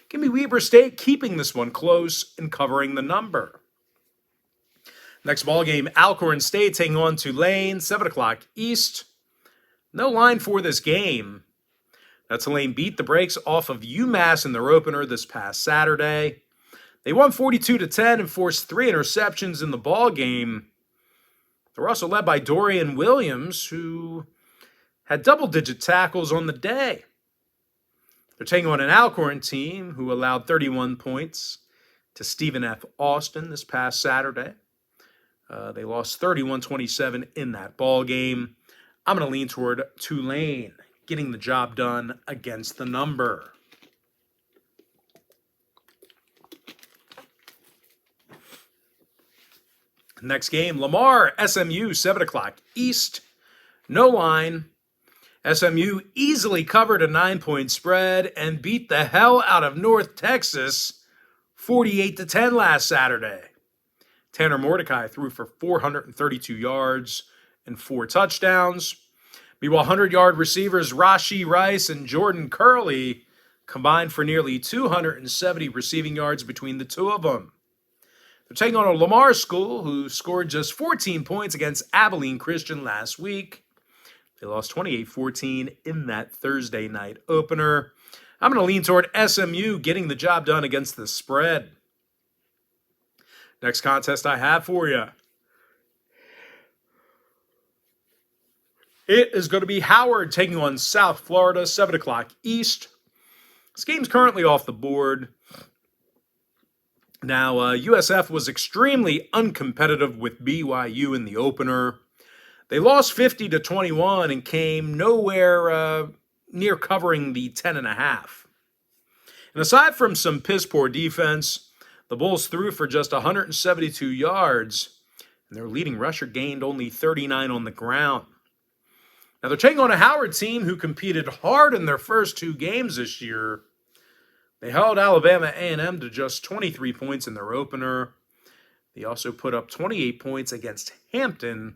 Speaker 1: Give me Weber State keeping this one close and covering the number. Next ball game, Alcorn State taking on Tulane, 7 o'clock East. No line for this game. Now, Tulane beat the brakes off of UMass in their opener this past Saturday. They won 42-10 and forced 3 interceptions in the ball game. They were also led by Dorian Williams, who had double-digit tackles on the day. They're taking on an Alcorn team who allowed 31 points to Stephen F. Austin this past Saturday. They lost 31-27 in that ball game. I'm going to lean toward Tulane getting the job done against the number. Next game, Lamar, SMU, 7 o'clock East. No line. SMU easily covered a 9-point spread and beat the hell out of North Texas 48-10 last Saturday. Tanner Mordecai threw for 432 yards and 4 touchdowns. Meanwhile, 100-yard receivers Rashee Rice and Jordan Curley combined for nearly 270 receiving yards between the two of them. They're taking on a Lamar school who scored just 14 points against Abilene Christian last week. They lost 28-14 in that Thursday night opener. I'm going to lean toward SMU getting the job done against the spread. Next contest I have for you. It is going to be Howard taking on South Florida, 7 o'clock East. This game's currently off the board. Now, USF was extremely uncompetitive with BYU in the opener. They lost 50-21 and came nowhere near covering the 10.5. And aside from some piss-poor defense, the Bulls threw for just 172 yards, and their leading rusher gained only 39 on the ground. Now, they're taking on a Howard team who competed hard in their first 2 games this year. They held Alabama A&M to just 23 points in their opener. They also put up 28 points against Hampton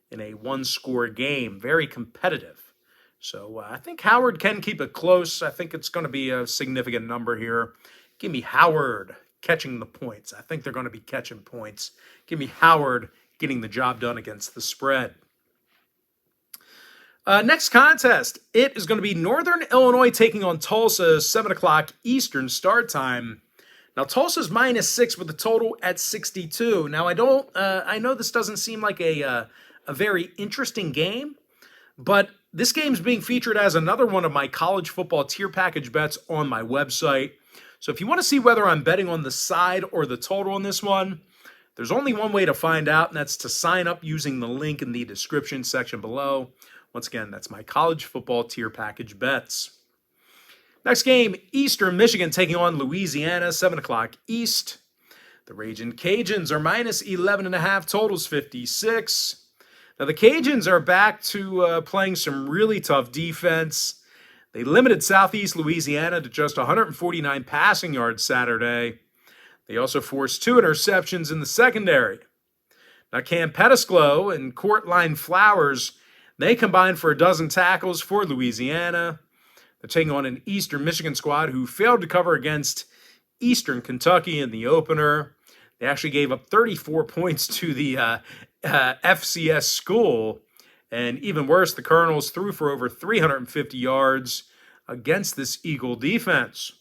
Speaker 1: in a 1-score game. Very competitive. So I think Howard can keep it close. I think it's going to be a significant number here. Give me Howard catching the points. I think they're going to be catching points. Give me Howard getting the job done against the spread. Next contest, it is going to be Northern Illinois taking on Tulsa, 7 o'clock Eastern start time. Now, Tulsa's -6 with a total at 62. Now, I know this doesn't seem like a very interesting game, but this game's being featured as another one of my college football tier package bets on my website. So if you want to see whether I'm betting on the side or the total on this one, there's only one way to find out, and that's to sign up using the link in the description section below. Once again, that's my college football tier package bets. Next game, Eastern Michigan taking on Louisiana, 7 o'clock East. The Ragin' Cajuns are minus 11.5, totals 56. Now, the Cajuns are back to playing some really tough defense. They limited Southeast Louisiana to just 149 passing yards Saturday. They also forced 2 interceptions in the secondary. Now, Cam Pettisclo and Courtline Flowers, they combined for a dozen tackles for Louisiana. They're taking on an Eastern Michigan squad who failed to cover against Eastern Kentucky in the opener. They actually gave up 34 points to the FCS school. And even worse, the Colonels threw for over 350 yards against this Eagle defense.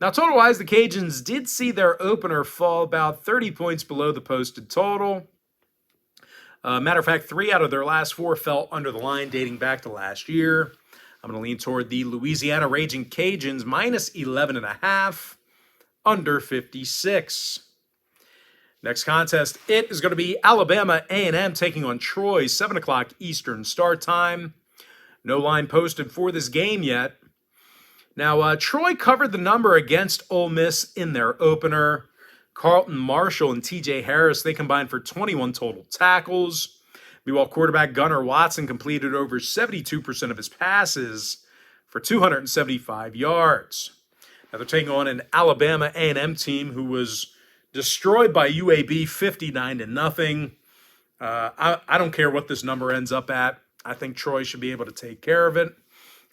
Speaker 1: Now, total-wise, the Cajuns did see their opener fall about 30 points below the posted total. Matter of fact, 3 out of their last 4 fell under the line dating back to last year. I'm going to lean toward the Louisiana Ragin' Cajuns, minus 11.5, under 56. Next contest, it is going to be Alabama A&M taking on Troy, 7 o'clock Eastern start time. No line posted for this game yet. Now, Troy covered the number against Ole Miss in their opener. Carlton Marshall and TJ Harris, they combined for 21 total tackles. Meanwhile, quarterback Gunnar Watson completed over 72% of his passes for 275 yards. Now, they're taking on an Alabama A&M team who was destroyed by UAB 59-0. I don't care what this number ends up at. I think Troy should be able to take care of it.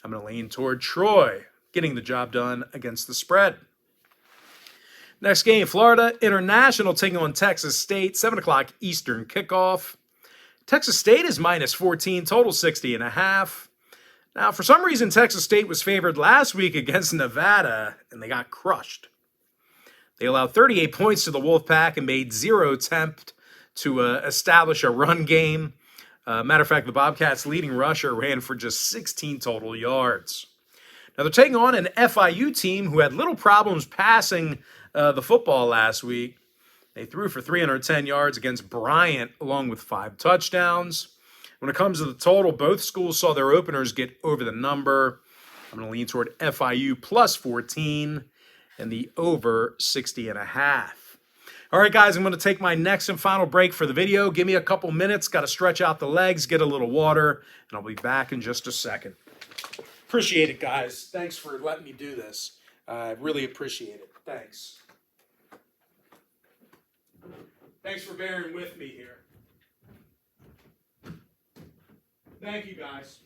Speaker 1: I'm going to lean toward Troy getting the job done against the spread. Next game, Florida International taking on Texas State, 7 o'clock Eastern kickoff. Texas State is minus 14, total 60.5. Now, for some reason, Texas State was favored last week against Nevada, and they got crushed. They allowed 38 points to the Wolfpack and made 0 attempt to establish a run game. Matter of fact, the Bobcats' leading rusher ran for just 16 total yards. Now, they're taking on an FIU team who had little problems passing the football last week. They threw for 310 yards against Bryant, along with 5 touchdowns. When it comes to the total, both schools saw their openers get over the number. I'm going to lean toward FIU plus 14 and the over 60.5. All right, guys, I'm going to take my next and final break for the video. Give me a couple minutes. Got to stretch out the legs, get a little water, and I'll be back in just a second. Appreciate it, guys. Thanks for letting me do this. I really appreciate it. Thanks. Thanks for bearing with me here. Thank you, guys.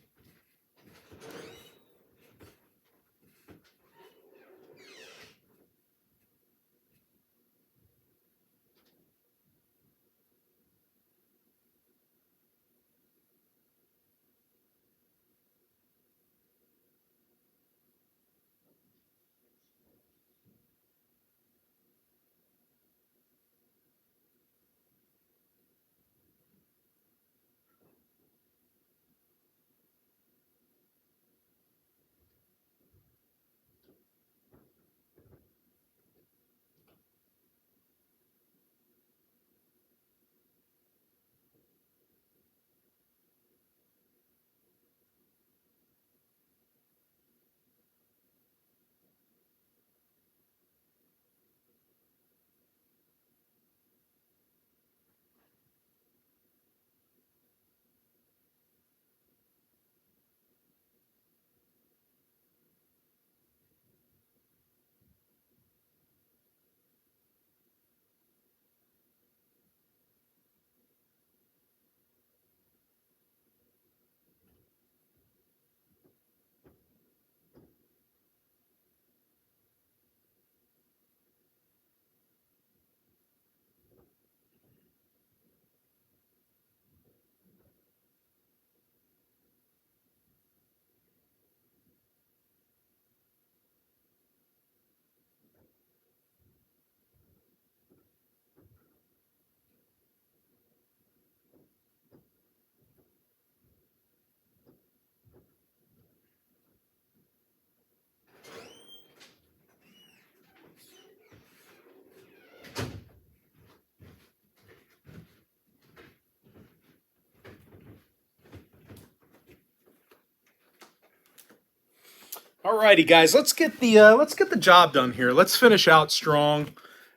Speaker 1: Alrighty, guys, let's get the job done here. Let's finish out strong.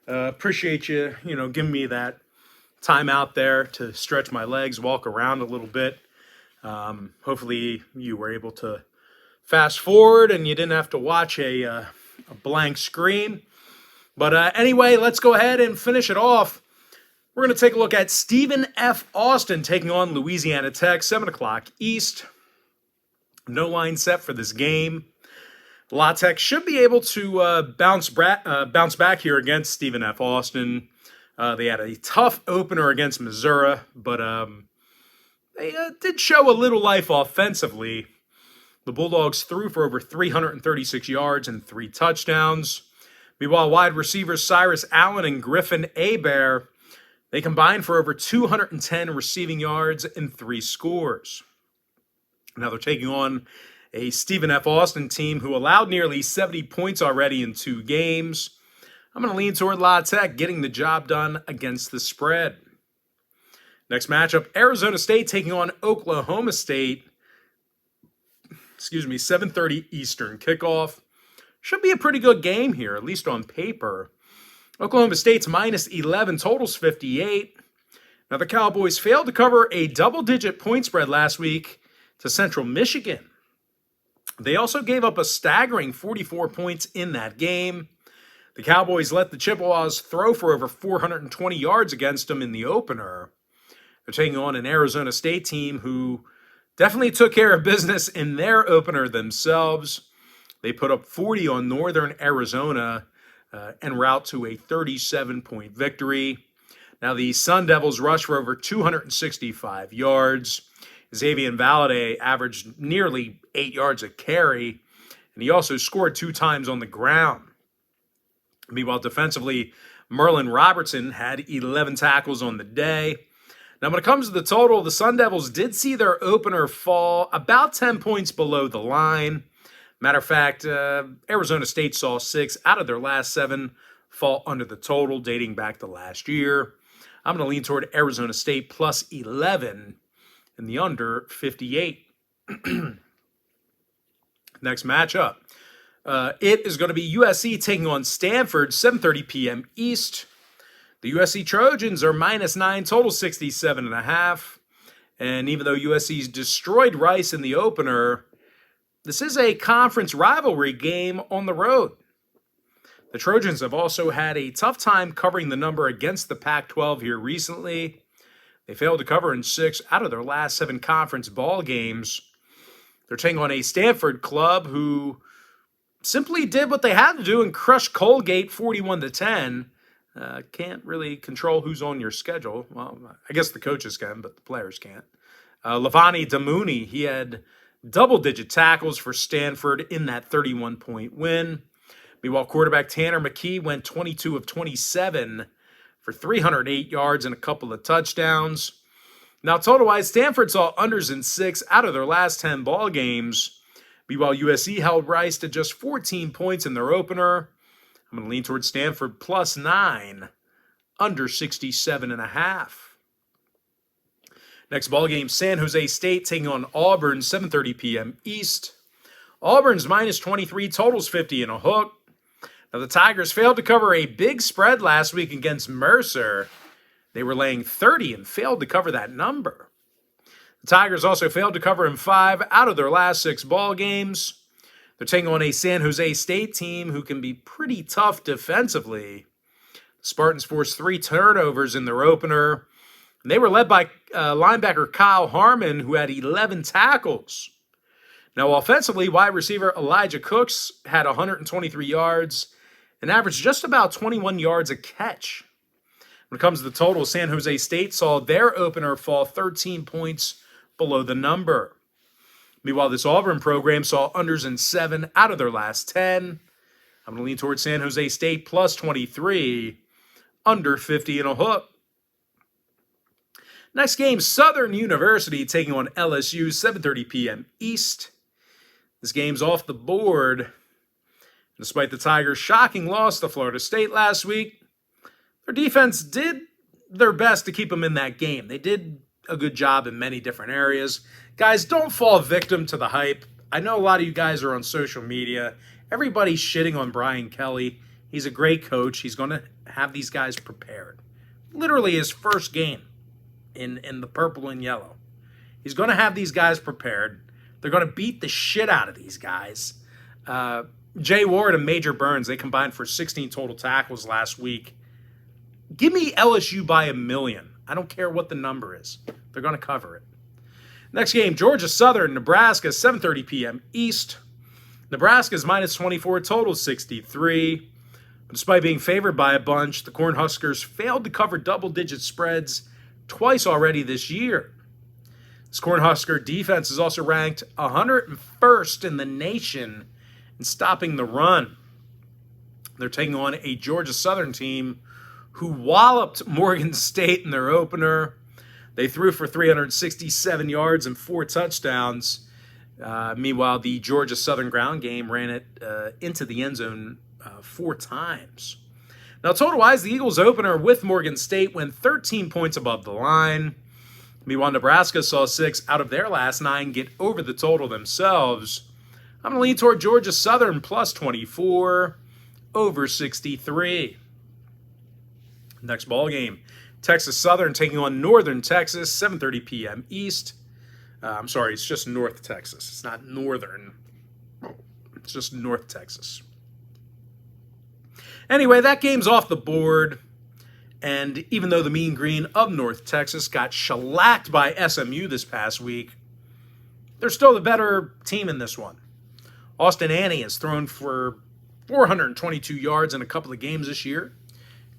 Speaker 1: Appreciate you, giving me that time out there to stretch my legs, walk around a little bit. Hopefully, you were able to fast forward and you didn't have to watch a blank screen. But anyway, let's go ahead and finish it off. We're going to take a look at Stephen F. Austin taking on Louisiana Tech, 7 o'clock East. No line set for this game. La Tech should be able to bounce back here against Stephen F. Austin. They had a tough opener against Missouri, but they did show a little life offensively. The Bulldogs threw for over 336 yards and 3 touchdowns. Meanwhile, wide receivers Cyrus Allen and Griffin Hebert, they combined for over 210 receiving yards and 3 scores. Now they're taking on a Stephen F. Austin team who allowed nearly 70 points already in 2 games. I'm going to lean toward La Tech getting the job done against the spread. Next matchup, Arizona State taking on Oklahoma State. 7:30 Eastern kickoff. Should be a pretty good game here, at least on paper. Oklahoma State's minus 11, totals 58. Now the Cowboys failed to cover a double-digit point spread last week to Central Michigan. They also gave up a staggering 44 points in that game. The Cowboys let the Chippewas throw for over 420 yards against them in the opener. They're taking on an Arizona State team who definitely took care of business in their opener themselves. They put up 40 on Northern Arizona en route to a 37-point victory. Now the Sun Devils rushed for over 265 yards. Xavier Valade averaged nearly 8 yards a carry, and he also scored 2 times on the ground. Meanwhile, defensively, Merlin Robertson had 11 tackles on the day. Now, when it comes to the total, the Sun Devils did see their opener fall about 10 points below the line. Matter of fact, Arizona State saw 6 out of their last 7 fall under the total dating back to last year. I'm going to lean toward Arizona State plus 11 and the under 58. Next matchup. It is going to be USC taking on Stanford, 7:30 p.m. East. The USC Trojans are minus 9, total 67.5. And even though USC's destroyed Rice in the opener, this is a conference rivalry game on the road. The Trojans have also had a tough time covering the number against the Pac-12 here recently. They failed to cover in 6 out of their last 7 conference ball games. They're taking on a Stanford club who simply did what they had to do and crushed Colgate 41-10. Can't really control who's on your schedule. Well, I guess the coaches can, but the players can't. Levani Damuni, he had double-digit tackles for Stanford in that 31-point win. Meanwhile, quarterback Tanner McKee went 22 of 27 for 308 yards and a couple of touchdowns. Now, total-wise, Stanford saw unders in 6 out of their last 10 ball games. Meanwhile, USC held Rice to just 14 points in their opener. I'm going to lean towards Stanford plus 9, under 67.5. Next ball game, San Jose State taking on Auburn, 7:30 p.m. East. Auburn's minus 23, totals 50 and a hook. Now, the Tigers failed to cover a big spread last week against Mercer. They were laying 30 and failed to cover that number. The Tigers also failed to cover in 5 out of their last 6 ball games. They're taking on a San Jose State team who can be pretty tough defensively. The Spartans forced 3 turnovers in their opener. And they were led by linebacker Kyle Harmon, who had 11 tackles. Now, offensively, wide receiver Elijah Cooks had 123 yards and averaged just about 21 yards a catch. When it comes to the total, San Jose State saw their opener fall 13 points below the number. Meanwhile, this Auburn program saw unders in 7 out of their last 10. I'm going to lean towards San Jose State plus 23, under 50 and a hook. Next game, Southern University taking on LSU, 7:30 p.m. East. This game's off the board. Despite the Tigers' shocking loss to Florida State last week, their defense did their best to keep them in that game. They did a good job in many different areas. Guys, don't fall victim to the hype. I know a lot of you guys are on social media. Everybody's shitting on Brian Kelly. He's a great coach. He's going to have these guys prepared. Literally his first game in the purple and yellow. He's going to have these guys prepared. They're going to beat the shit out of these guys. Jay Ward and Major Burns, they combined for 16 total tackles last week. Give me LSU by 1 million. I don't care what the number is. They're going to cover it. Next game, Georgia Southern, Nebraska, 7:30 p.m. East. Nebraska is minus 24, total 63. Despite being favored by a bunch, the Cornhuskers failed to cover double-digit spreads twice already this year. This Cornhusker defense is also ranked 101st in the nation in stopping the run. They're taking on a Georgia Southern team who walloped Morgan State in their opener. They threw for 367 yards and 4 touchdowns. Meanwhile, the Georgia Southern ground game ran it into the end zone 4 times. Now, total-wise, the Eagles' opener with Morgan State went 13 points above the line. Meanwhile, Nebraska saw 6 out of their last 9 get over the total themselves. I'm going to lean toward Georgia Southern plus 24 over 63. Next ball game, Texas Southern taking on Northern Texas, 7:30 p.m. East. I'm sorry, it's just North Texas. It's not Northern. It's just North Texas. Anyway, that game's off the board. And even though the Mean Green of North Texas got shellacked by SMU this past week, they're still the better team in this one. Austin Annie has thrown for 422 yards in a couple of games this year.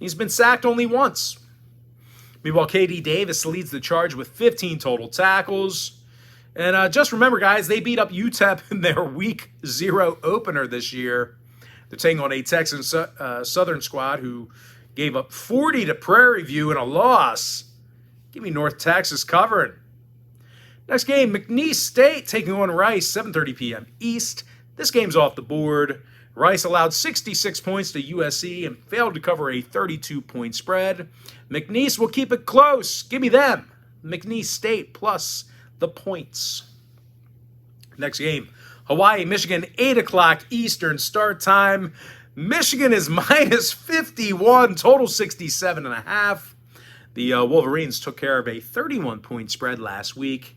Speaker 1: He's been sacked only once. Meanwhile, KD Davis leads the charge with 15 total tackles. And just remember, guys, they beat up UTEP in their Week 0 opener this year. They're taking on a Texan Southern squad who gave up 40 to Prairie View in a loss. Give me North Texas covering. Next game, McNeese State taking on Rice, 7:30 p.m. East. This game's off the board. Rice allowed 66 points to USC and failed to cover a 32-point spread. McNeese will keep it close. Give me them. McNeese State plus the points. Next game, Hawaii, Michigan, 8 o'clock Eastern start time. Michigan is minus 51, total 67.5. The Wolverines took care of a 31-point spread last week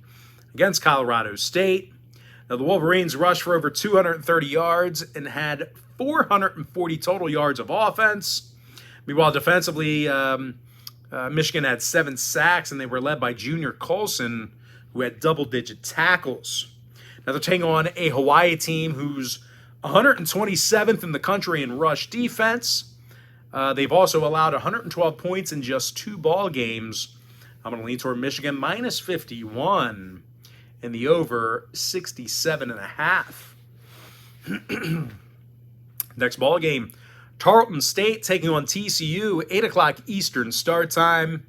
Speaker 1: against Colorado State. Now, the Wolverines rushed for over 230 yards and had 440 total yards of offense. Meanwhile, defensively, Michigan had 7 sacks, and they were led by Junior Colson, who had double-digit tackles. Now, they're taking on a Hawaii team who's 127th in the country in rush defense. They've also allowed 112 points in just 2 ball games. I'm going to lean toward Michigan minus 51 and the over 67.5. Next ball game, Tarleton State taking on TCU, 8 o'clock Eastern start time.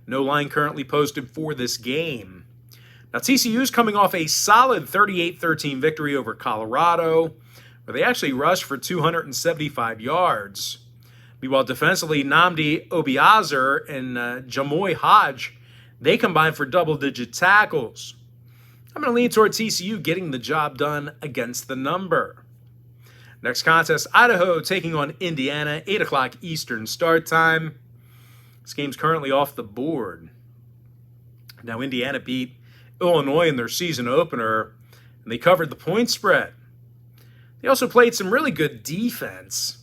Speaker 1: No line currently posted for this game. Now, TCU's coming off a solid 38-13 victory over Colorado, where they actually rushed for 275 yards. Meanwhile, defensively, Nnamdi Obiazer and Jamoy Hodge, they combined for double-digit tackles. I'm going to lean toward TCU getting the job done against the number. Next contest, Idaho taking on Indiana, 8 o'clock Eastern start time. This game's currently off the board. Now, Indiana beat Illinois in their season opener, and they covered the point spread. They also played some really good defense.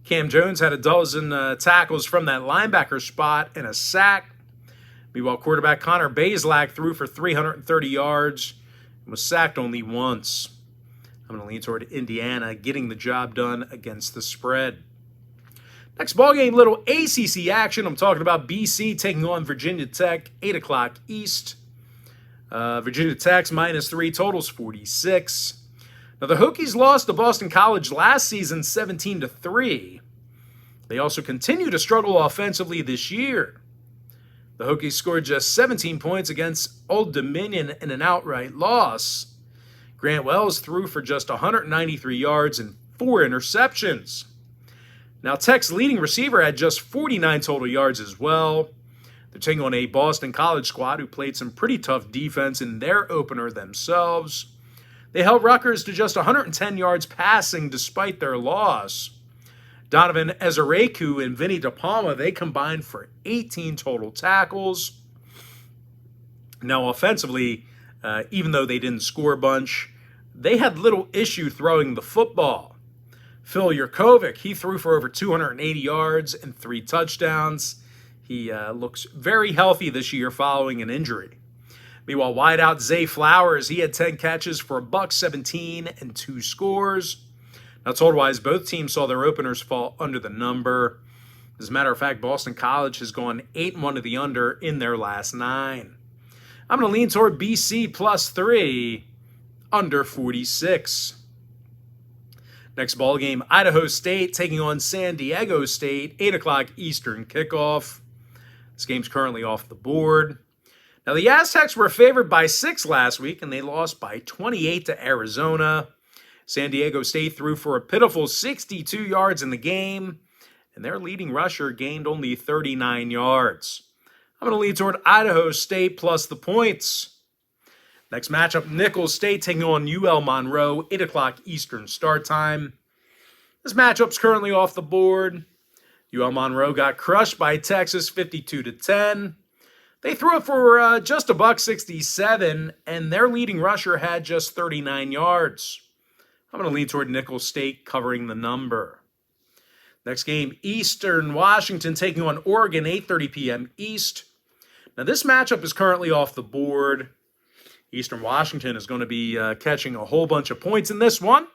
Speaker 1: Cam Jones had a dozen tackles from that linebacker spot and a sack. Meanwhile, quarterback Connor Bazelak threw for 330 yards and was sacked only once. I'm going to lean toward Indiana getting the job done against the spread. Next ballgame, little ACC action. I'm talking about BC taking on Virginia Tech, 8 o'clock East. Virginia Tech's minus 3, totals 46. Now, the Hokies lost to Boston College last season 17-3. They also continue to struggle offensively this year. The Hokies scored just 17 points against Old Dominion in an outright loss. Grant Wells threw for just 193 yards and 4 interceptions. Now, Tech's leading receiver had just 49 total yards as well. They're taking on a Boston College squad who played some pretty tough defense in their opener themselves. They held Rutgers to just 110 yards passing despite their loss. Donovan Ezereku and Vinny DePalma, they combined for 18 total tackles. Now, offensively, even though they didn't score a bunch, they had little issue throwing the football. Phil Yurkovich, he threw for over 280 yards and 3 touchdowns. He looks very healthy this year following an injury. Meanwhile, wideout Zay Flowers, he had 10 catches for $117 and 2 scores. Now, total-wise, both teams saw their openers fall under the number. As a matter of fact, Boston College has gone 8-1 to the under in their last 9. I'm going to lean toward BC plus 3, under 46. Next ball game, Idaho State taking on San Diego State, 8 o'clock Eastern kickoff. This game's currently off the board. Now, the Aztecs were favored by 6 last week, and they lost by 28 to Arizona. San Diego State threw for a pitiful 62 yards in the game, and their leading rusher gained only 39 yards. I'm going to lean toward Idaho State plus the points. Next matchup, Nicholls State taking on UL Monroe, 8 o'clock Eastern start time. This matchup's currently off the board. UL Monroe got crushed by Texas 52-10. They threw it for just $167, and their leading rusher had just 39 yards. I'm going to lean toward Nicholls State covering the number. Next game, Eastern Washington taking on Oregon, 8:30 p.m. East. Now, this matchup is currently off the board. Eastern Washington is going to be catching a whole bunch of points in this one.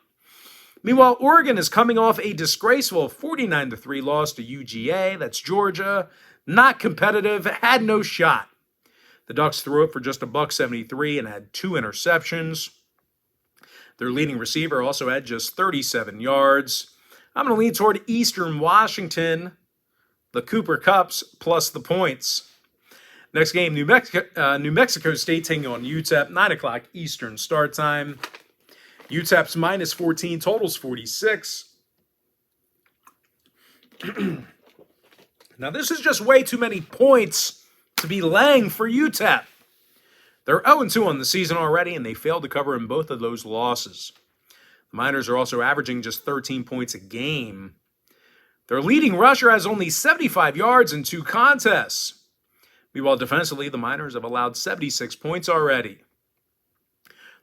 Speaker 1: Meanwhile, Oregon is coming off a disgraceful 49-3 loss to UGA. That's Georgia. Not competitive, had no shot. The Ducks threw it for just $173 and had 2 interceptions. Their leading receiver also had just 37 yards. I'm going to lean toward Eastern Washington, the Cooper Cups, plus the points. Next game, New Mexico State taking on UTEP, 9 o'clock Eastern start time. UTEP's minus 14, totals 46. Now, this is just way too many points to be laying for UTEP. They're 0-2 on the season already, and they failed to cover in both of those losses. The Miners are also averaging just 13 points a game. Their leading rusher has only 75 yards in 2 contests. Meanwhile, defensively, the Miners have allowed 76 points already.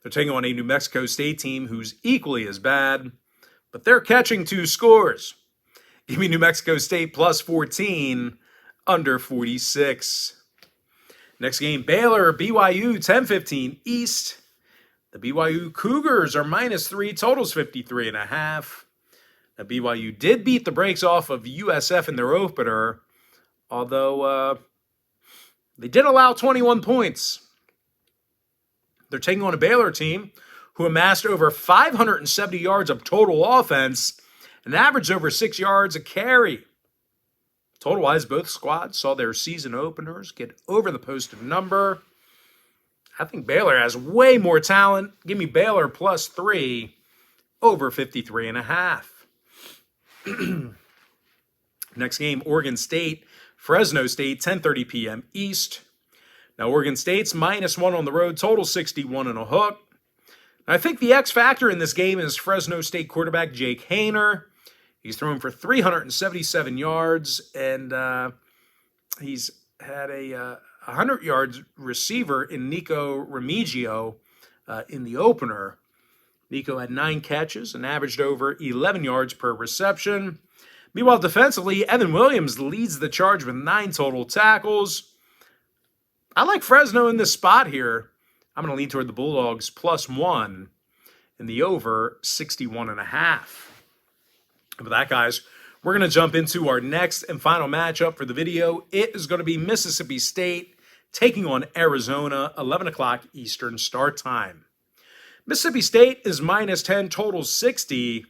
Speaker 1: They're taking on a New Mexico State team who's equally as bad, but they're catching 2 scores. Give me New Mexico State plus 14, under 46. Next game, Baylor, BYU, 10:15 East. The BYU Cougars are minus 3, totals 53.5. Now, BYU did beat the brakes off of USF in their opener, although they did allow 21 points. They're taking on a Baylor team who amassed over 570 yards of total offense and averaged over 6 yards a carry. Total-wise, both squads saw their season openers get over the posted number. I think Baylor has way more talent. Give me Baylor plus 3, over 53.5. Next game, Oregon State, Fresno State, 10:30 p.m. East. Now, Oregon State's minus 1 on the road, total 61 and a hook. I think the X factor in this game is Fresno State quarterback Jake Haener. He's thrown for 377 yards, and he's had a 100-yard receiver in Nico Remigio in the opener. Nico had 9 catches and averaged over 11 yards per reception. Meanwhile, defensively, Evan Williams leads the charge with 9 total tackles. I like Fresno in this spot here. I'm going to lean toward the Bulldogs plus 1 in the over 61.5. With that, guys, we're going to jump into our next and final matchup for the video. It is going to be Mississippi State taking on Arizona, 11 o'clock Eastern start time. Mississippi State is minus 10, total 60.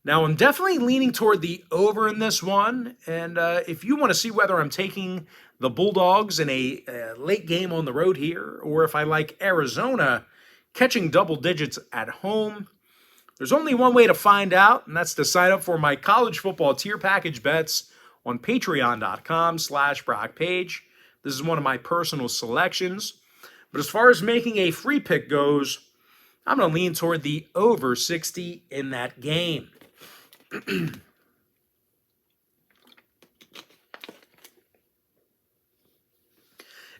Speaker 1: Now, I'm definitely leaning toward the over in this one. And if you want to see whether I'm taking the Bulldogs in a late game on the road here, or if I like Arizona catching double digits at home, there's only one way to find out, and that's to sign up for my college football tier package bets on patreon.com/BrockPage. This is one of my personal selections. But as far as making a free pick goes, I'm going to lean toward the over 60 in that game. And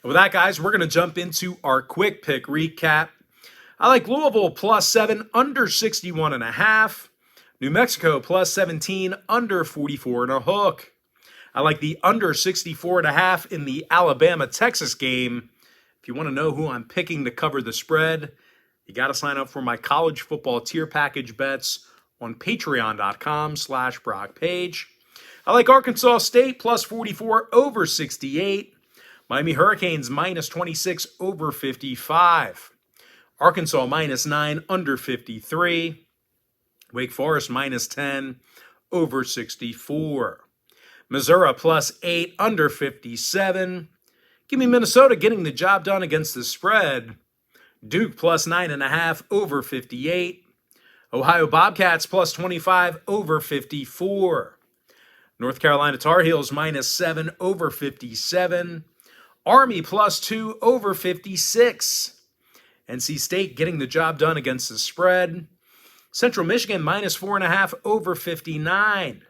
Speaker 1: with that, guys, we're going to jump into our quick pick recap. I like Louisville +7, under 61.5. New Mexico +17, under 44.5. I like the under 64.5 in the Alabama-Texas game. If you want to know who I'm picking to cover the spread, you got to sign up for my college football tier package bets on patreon.com/BrockPage. I like Arkansas State +44, over 68. Miami Hurricanes -26, over 55. Arkansas -9, under 53. Wake Forest -10, over 64. Missouri +8, under 57. Give me Minnesota getting the job done against the spread. Duke +9.5, over 58. Ohio Bobcats +25, over 54. North Carolina Tar Heels -7, over 57. Army +2, over 56. NC State getting the job done against the spread. Central Michigan -4.5, over 59.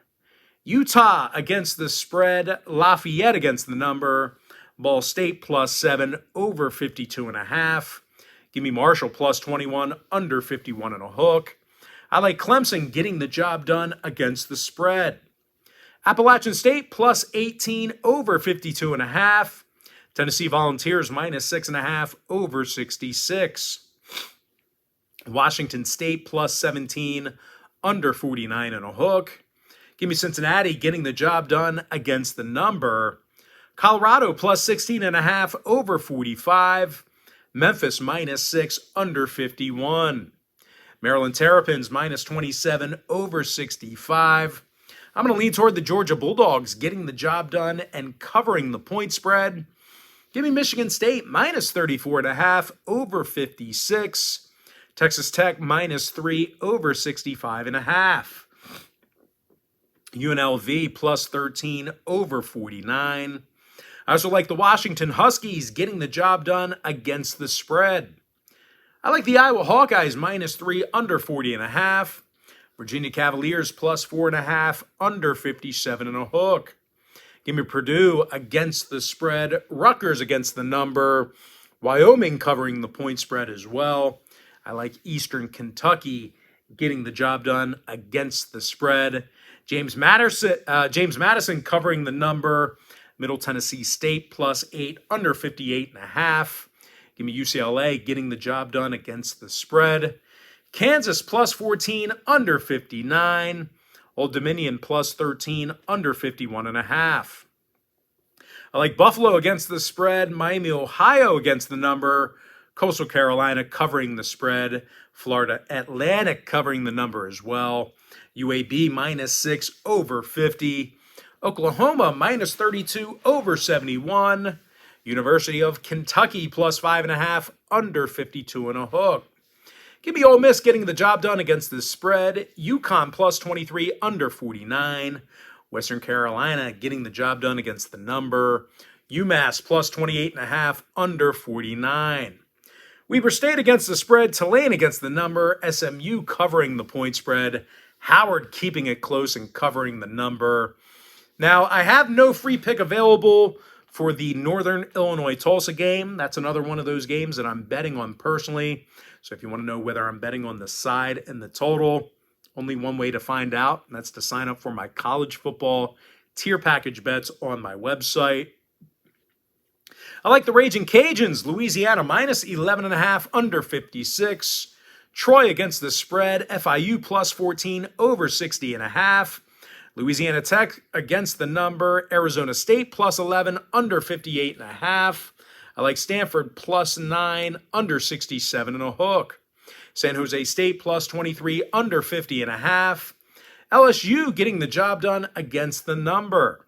Speaker 1: Utah against the spread. Lafayette against the number. Ball State +7, over 52.5. Give me Marshall +21, under 51.5. I like Clemson getting the job done against the spread. Appalachian State +18, over 52.5. Tennessee Volunteers -6.5, over 66. Washington State +17, under 49.5. Give me Cincinnati getting the job done against the number. Colorado +16.5, over 45. Memphis -6, under 51. Maryland Terrapins -27, over 65. I'm going to lean toward the Georgia Bulldogs getting the job done and covering the point spread. Give me Michigan State -34.5, over 56. Texas Tech -3, over 65.5. UNLV +13, over 49. I also like the Washington Huskies getting the job done against the spread. I like the Iowa Hawkeyes -3, under 40.5. Virginia Cavaliers +4.5, under 57.5. Give me Purdue against the spread. Rutgers against the number. Wyoming covering the point spread as well. I like Eastern Kentucky getting the job done against the spread. James Madison covering the number. Middle Tennessee State +8, under 58.5. Give me UCLA getting the job done against the spread. Kansas +14, under 59. Old Dominion +13, under 51.5. I like Buffalo against the spread. Miami, Ohio against the number. Coastal Carolina covering the spread. Florida Atlantic covering the number as well. UAB -6, over 50. Oklahoma -32, over 71. University of Kentucky +5.5, under 52.5. Give me Ole Miss getting the job done against the spread. UConn +23, under 49. Western Carolina getting the job done against the number. UMass +28.5, under 49. Weber State against the spread. Tulane against the number. SMU covering the point spread. Howard keeping it close and covering the number. Now, I have no free pick available for the Northern Illinois-Tulsa game. That's another one of those games that I'm betting on personally. So if you want to know whether I'm betting on the side and the total, only one way to find out, and that's to sign up for my college football tier package bets on my website. I like the Raging Cajuns, Louisiana -11.5, under 56. Troy against the spread, FIU +14, over 60.5. Louisiana Tech against the number. Arizona State +11, under 58.5. I like Stanford +9, under 67.5. San Jose State +23, under 50.5. LSU getting the job done against the number.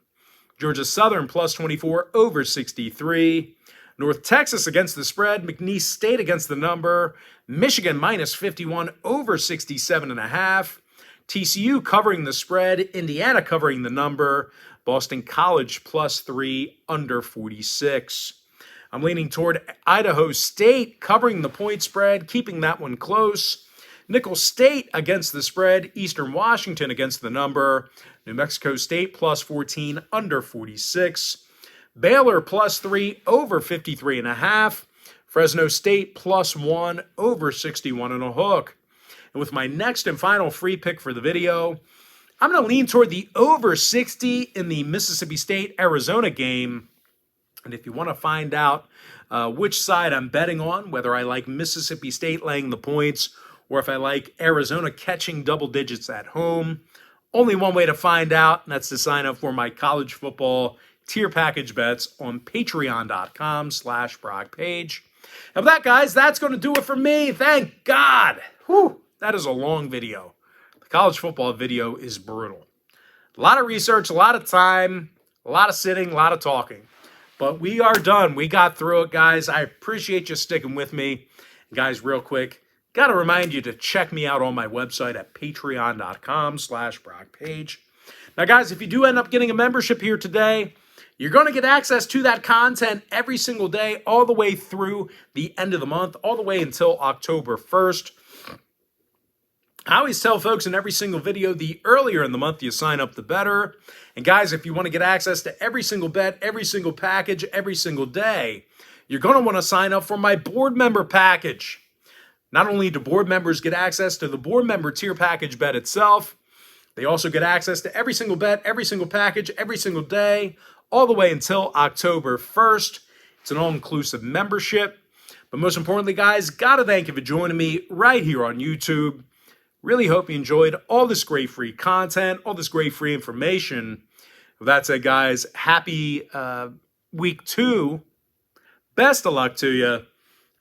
Speaker 1: Georgia Southern +24, over 63. North Texas against the spread. McNeese State against the number. Michigan -51, over 67.5. TCU covering the spread. Indiana covering the number. Boston College +3, under 46. I'm leaning toward Idaho State covering the point spread, keeping that one close. Nicholls State against the spread. Eastern Washington against the number. New Mexico State plus 14 under 46. Baylor plus 3 over 53.5. Fresno State plus 1 over 61 and a hook. And with my next and final free pick for the video, I'm going to lean toward the over 60 in the Mississippi State-Arizona game. And if you want to find out which side I'm betting on, whether I like Mississippi State laying the points or if I like Arizona catching double digits at home, only one way to find out, and that's to sign up for my college football tier package bets on patreon.com/BrockPage. And with that, guys, that's going to do it for me. Thank God. Whew, that is a long video. The college football video is brutal. A lot of research, a lot of time, a lot of sitting, a lot of talking. But we are done. We got through it, guys. I appreciate you sticking with me. Guys, real quick, got to remind you to check me out on my website at patreon.com/BrockPage. Now, guys, if you do end up getting a membership here today, you're going to get access to that content every single day, all the way through the end of the month, all the way until October 1st. I always tell folks in every single video, the earlier in the month you sign up, the better. And guys, if you want to get access to every single bet, every single package, every single day, you're going to want to sign up for my board member package. Not only do board members get access to the board member tier package bet itself, they also get access to every single bet, every single package, every single day, all the way until October 1st. It's an all-inclusive membership. But most importantly, guys, got to thank you for joining me right here on YouTube. Really hope you enjoyed all this great free content, all this great free information. With that said, guys, happy week 2. Best of luck to you.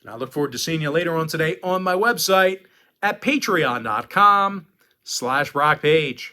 Speaker 1: And I look forward to seeing you later on today on my website at patreon.com/BrockPage.